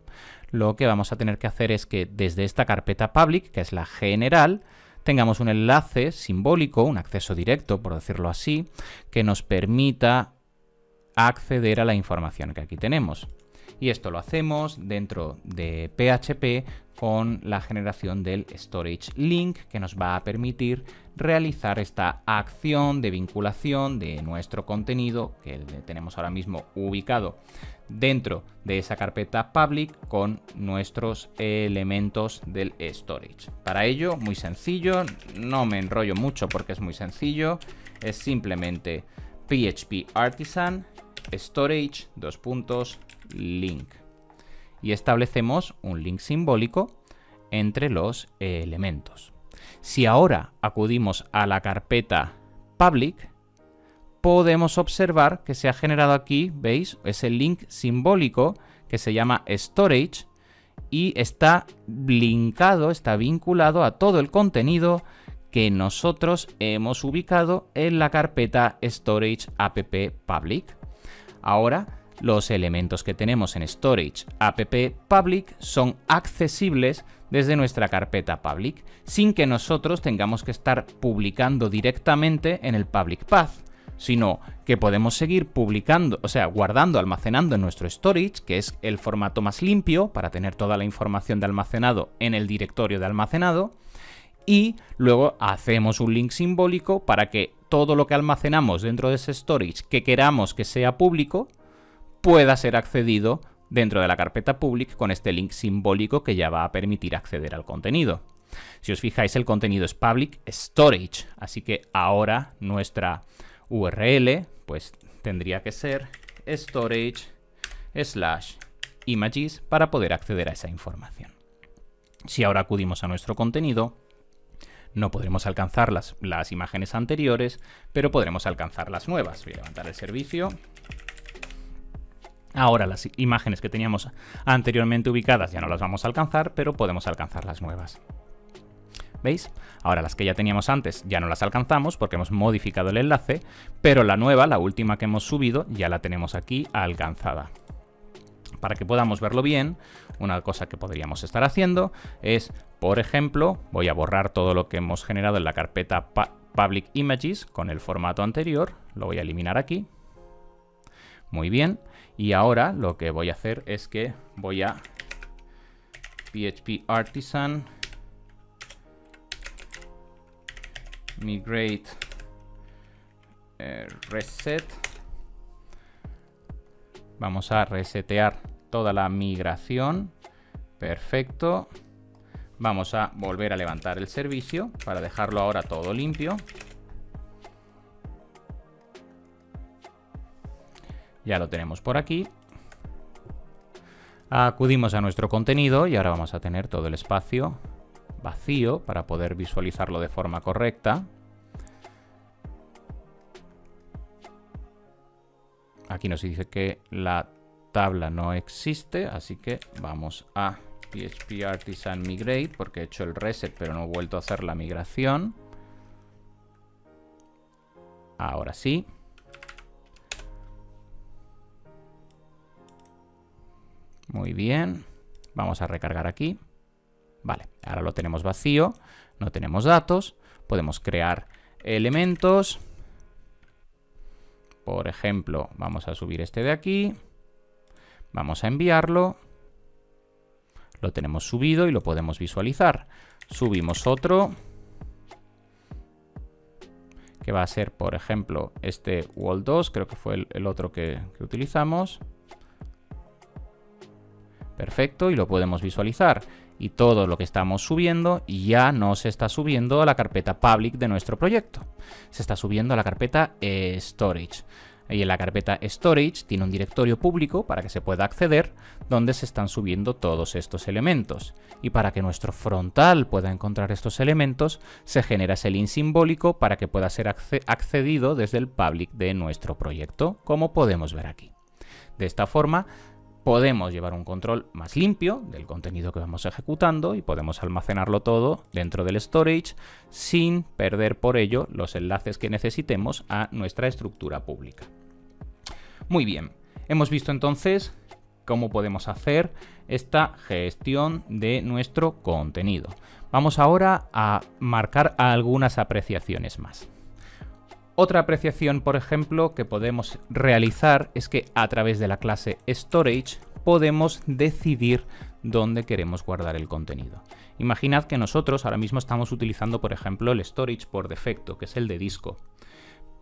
lo que vamos a tener que hacer es que desde esta carpeta public, que es la general, tengamos un enlace simbólico, un acceso directo, por decirlo así, que nos permita acceder a la información que aquí tenemos. Y esto lo hacemos dentro de PHP con la generación del storage link, que nos va a permitir realizar esta acción de vinculación de nuestro contenido que tenemos ahora mismo ubicado dentro de esa carpeta public con nuestros elementos del storage. Para ello, muy sencillo, no me enrollo mucho porque es muy sencillo, es simplemente PHP Artisan storage link y establecemos un link simbólico entre los elementos. Si ahora acudimos a la carpeta public, podemos observar que se ha generado aquí, ¿veis? Es el link simbólico que se llama storage y está linkado, está vinculado a todo el contenido que nosotros hemos ubicado en la carpeta storage app public. Ahora, los elementos que tenemos en storage app public son accesibles desde nuestra carpeta public, sin que nosotros tengamos que estar publicando directamente en el public path, sino que podemos seguir publicando, o sea, guardando, almacenando en nuestro storage, que es el formato más limpio para tener toda la información de almacenado en el directorio de almacenado, y luego hacemos un link simbólico para que todo lo que almacenamos dentro de ese storage que queramos que sea público pueda ser accedido dentro de la carpeta public con este link simbólico que ya va a permitir acceder al contenido. Si os fijáis, el contenido es public storage, así que ahora nuestra URL pues tendría que ser storage/images para poder acceder a esa información. Si ahora acudimos a nuestro contenido, no podremos alcanzar las imágenes anteriores, pero podremos alcanzar las nuevas. Voy a levantar el servicio. Ahora las imágenes que teníamos anteriormente ubicadas ya no las vamos a alcanzar, pero podemos alcanzar las nuevas. ¿Veis? Ahora las que ya teníamos antes ya no las alcanzamos porque hemos modificado el enlace, pero la nueva, la última que hemos subido, ya la tenemos aquí alcanzada. Para que podamos verlo bien, una cosa que podríamos estar haciendo es, por ejemplo, voy a borrar todo lo que hemos generado en la carpeta Public Images con el formato anterior, lo voy a eliminar aquí. Muy bien, y ahora lo que voy a hacer es que voy a PHP Artisan migrate reset. Vamos a resetear toda la migración. Perfecto. Vamos a volver a levantar el servicio para dejarlo ahora todo limpio. Ya lo tenemos por aquí. Acudimos a nuestro contenido y ahora vamos a tener todo el espacio vacío para poder visualizarlo de forma correcta. Aquí nos dice que la tabla no existe, así que vamos a PHP Artisan Migrate porque he hecho el reset pero no he vuelto a hacer la migración. Ahora sí. Muy bien. Vamos a recargar aquí. Vale, ahora lo tenemos vacío, no tenemos datos. Podemos crear elementos. Por ejemplo, vamos a subir este de aquí. Vamos a enviarlo. Lo tenemos subido y lo podemos visualizar. Subimos otro, que va a ser, por ejemplo, este Wall2, creo que fue el otro que utilizamos. Perfecto, y lo podemos visualizar. Y todo lo que estamos subiendo ya no se está subiendo a la carpeta public de nuestro proyecto. Se está subiendo a la carpeta storage. Y en la carpeta storage tiene un directorio público para que se pueda acceder, donde se están subiendo todos estos elementos. Y para que nuestro frontal pueda encontrar estos elementos, se genera ese link simbólico para que pueda ser accedido desde el public de nuestro proyecto, como podemos ver aquí. De esta forma, podemos llevar un control más limpio del contenido que vamos ejecutando y podemos almacenarlo todo dentro del storage sin perder por ello los enlaces que necesitemos a nuestra estructura pública. Muy bien, hemos visto entonces cómo podemos hacer esta gestión de nuestro contenido. Vamos ahora a marcar algunas apreciaciones más. Otra apreciación, por ejemplo, que podemos realizar es que a través de la clase Storage podemos decidir dónde queremos guardar el contenido. Imaginad que nosotros ahora mismo estamos utilizando, por ejemplo, el Storage por defecto, que es el de disco.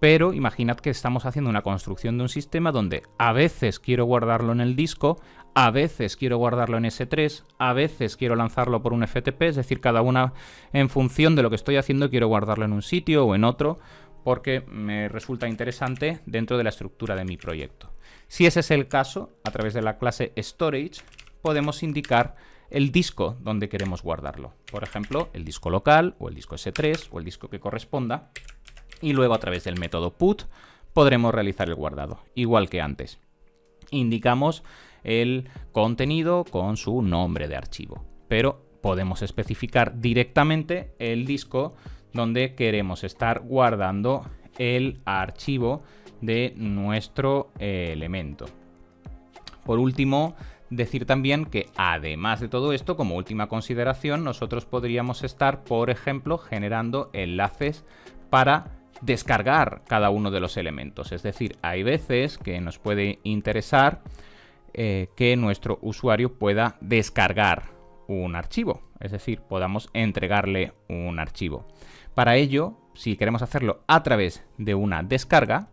Pero imaginad que estamos haciendo una construcción de un sistema donde a veces quiero guardarlo en el disco, a veces quiero guardarlo en S3, a veces quiero lanzarlo por un FTP, es decir, cada una en función de lo que estoy haciendo quiero guardarlo en un sitio o en otro, porque me resulta interesante dentro de la estructura de mi proyecto. Si ese es el caso, a través de la clase Storage podemos indicar el disco donde queremos guardarlo. Por ejemplo, el disco local o el disco S3 o el disco que corresponda. Y luego a través del método put podremos realizar el guardado, igual que antes. Indicamos el contenido con su nombre de archivo, pero podemos especificar directamente el disco donde queremos estar guardando el archivo de nuestro elemento. Por último, decir también que además de todo esto, como última consideración, nosotros podríamos estar, por ejemplo, generando enlaces para descargar cada uno de los elementos. Es decir, hay veces que nos puede interesar que nuestro usuario pueda descargar un archivo, es decir, podamos entregarle un archivo. Para ello, si queremos hacerlo a través de una descarga,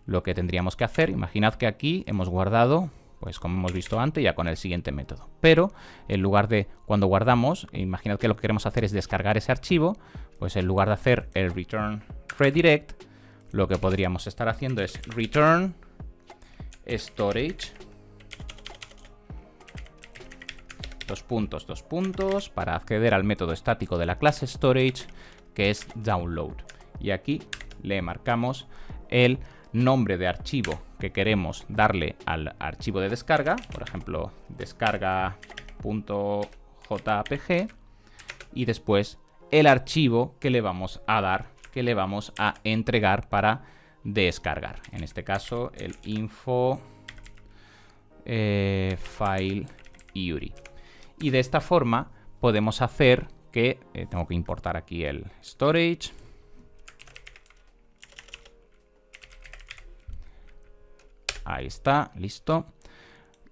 lo que tendríamos que hacer, imaginad que aquí hemos guardado, pues como hemos visto antes, ya con el siguiente método. Pero en lugar de cuando guardamos, imaginad que lo que queremos hacer es descargar ese archivo, pues en lugar de hacer el return redirect, lo que podríamos estar haciendo es return storage dos puntos para acceder al método estático de la clase storage, que es download. Y aquí le marcamos el nombre de archivo que queremos darle al archivo de descarga, por ejemplo, descarga.jpg, y después el archivo que le vamos a dar, que le vamos a entregar para descargar. En este caso, el info file URI. Y de esta forma podemos hacer que, tengo que importar aquí el storage. Ahí está, listo.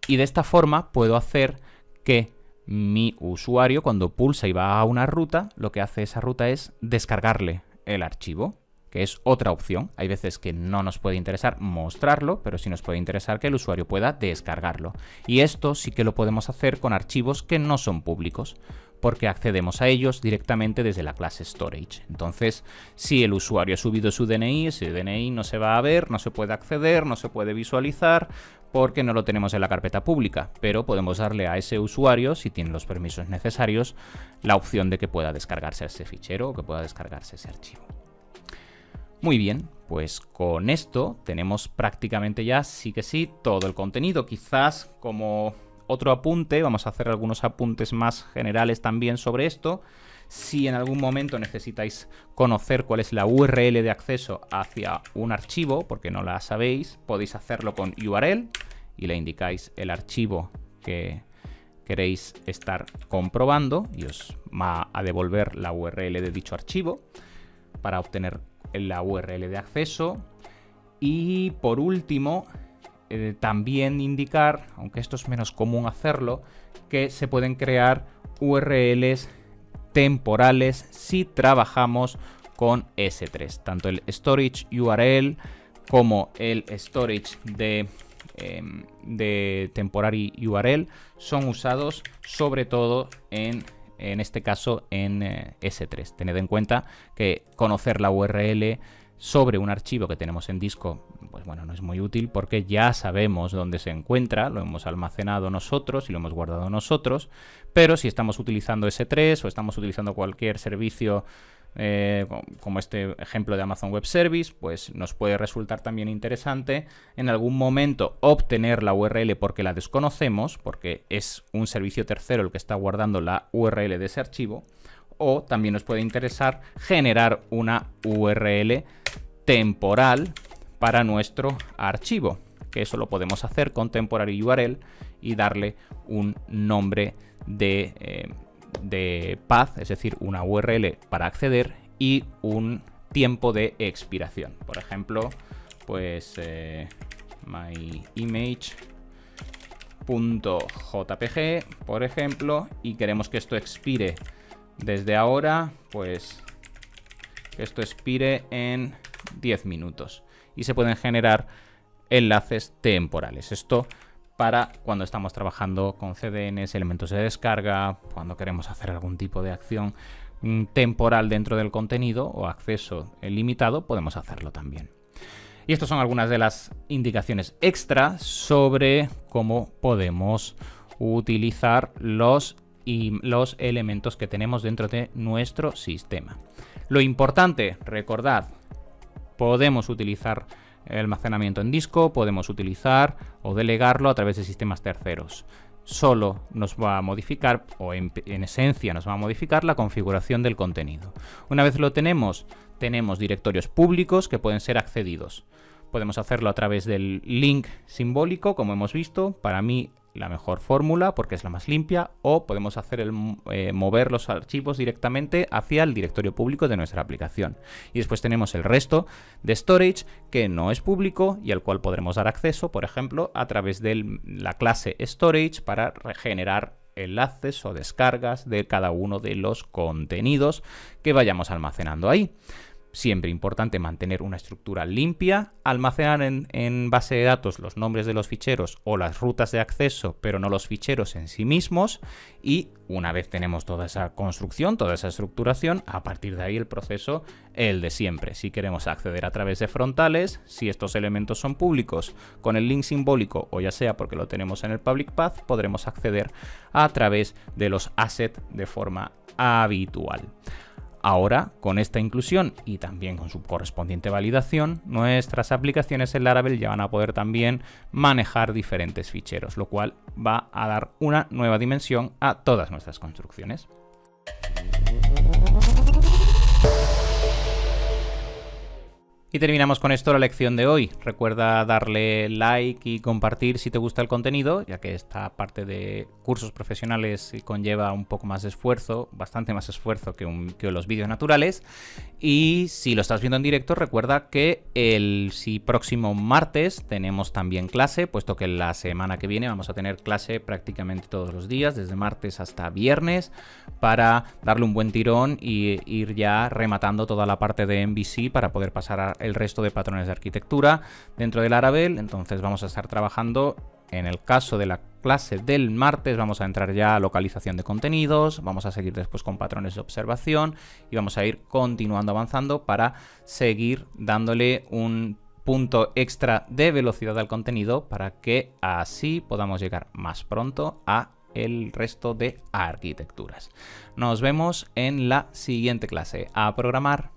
Y de esta forma puedo hacer que mi usuario, cuando pulsa y va a una ruta, lo que hace esa ruta es descargarle el archivo, que es otra opción. Hay veces que no nos puede interesar mostrarlo, pero sí nos puede interesar que el usuario pueda descargarlo. Y esto sí que lo podemos hacer con archivos que no son públicos, porque accedemos a ellos directamente desde la clase storage. Entonces, si el usuario ha subido su DNI, ese DNI no se va a ver, no se puede acceder, no se puede visualizar, porque no lo tenemos en la carpeta pública, pero podemos darle a ese usuario, si tiene los permisos necesarios, la opción de que pueda descargarse ese fichero o que pueda descargarse ese archivo. Muy bien, pues con esto tenemos prácticamente ya, sí que sí, todo el contenido. Quizás como otro apunte, vamos a hacer algunos apuntes más generales también sobre esto. Si en algún momento necesitáis conocer cuál es la URL de acceso hacia un archivo, porque no la sabéis, podéis hacerlo con URL y le indicáis el archivo que queréis estar comprobando y os va a devolver la URL de dicho archivo para obtener la URL de acceso. Y por último, también indicar, aunque esto es menos común hacerlo, que se pueden crear URLs temporales si trabajamos con S3. Tanto el storage URL como el storage de temporary URL son usados sobre todo en este caso en S3. Tened en cuenta que conocer la URL sobre un archivo que tenemos en disco, pues bueno, no es muy útil porque ya sabemos dónde se encuentra, lo hemos almacenado nosotros y lo hemos guardado nosotros, pero si estamos utilizando S3 o estamos utilizando cualquier servicio como este ejemplo de Amazon Web Service, pues nos puede resultar también interesante en algún momento obtener la URL porque la desconocemos, porque es un servicio tercero el que está guardando la URL de ese archivo, o también nos puede interesar generar una URL temporal para nuestro archivo, que eso lo podemos hacer con temporary URL y darle un nombre de path, es decir, una URL para acceder y un tiempo de expiración. Por ejemplo, pues myimage.jpg, por ejemplo, y queremos que esto expire desde ahora, pues que esto expire en 10 minutos. Y se pueden generar enlaces temporales. Esto para cuando estamos trabajando con CDNs, elementos de descarga, cuando queremos hacer algún tipo de acción temporal dentro del contenido o acceso limitado, podemos hacerlo también. Y estas son algunas de las indicaciones extra sobre cómo podemos utilizar los elementos que tenemos dentro de nuestro sistema. Lo importante, recordad, podemos utilizar el almacenamiento en disco, podemos utilizar o delegarlo a través de sistemas terceros. Solo nos va a modificar, o en esencia nos va a modificar la configuración del contenido. Una vez lo tenemos directorios públicos que pueden ser accedidos. Podemos hacerlo a través del link simbólico, como hemos visto. Para mí, la mejor fórmula porque es la más limpia, o podemos hacer mover los archivos directamente hacia el directorio público de nuestra aplicación. Y después tenemos el resto de storage que no es público y al cual podremos dar acceso, por ejemplo, a través de la clase storage para generar enlaces o descargas de cada uno de los contenidos que vayamos almacenando ahí. Siempre importante mantener una estructura limpia, almacenar en base de datos los nombres de los ficheros o las rutas de acceso, pero no los ficheros en sí mismos. Y una vez tenemos toda esa construcción, toda esa estructuración, a partir de ahí el proceso, el de siempre. Si queremos acceder a través de frontales, si estos elementos son públicos, con el link simbólico o ya sea porque lo tenemos en el public path, podremos acceder a través de los assets de forma habitual. Ahora, con esta inclusión y también con su correspondiente validación, nuestras aplicaciones en Laravel ya van a poder también manejar diferentes ficheros, lo cual va a dar una nueva dimensión a todas nuestras construcciones. Y terminamos con esto la lección de hoy. Recuerda darle like y compartir si te gusta el contenido, ya que esta parte de cursos profesionales conlleva un poco más de esfuerzo, bastante más esfuerzo que los vídeos naturales. Y si lo estás viendo en directo, recuerda que el próximo martes tenemos también clase, puesto que la semana que viene vamos a tener clase prácticamente todos los días, desde martes hasta viernes, para darle un buen tirón y ir ya rematando toda la parte de MVC para poder pasar a el resto de patrones de arquitectura dentro de Laravel. Entonces vamos a estar trabajando, en el caso de la clase del martes, vamos a entrar ya a localización de contenidos, vamos a seguir después con patrones de observación y vamos a ir continuando avanzando para seguir dándole un punto extra de velocidad al contenido para que así podamos llegar más pronto a el resto de arquitecturas. Nos vemos en la siguiente clase. A programar.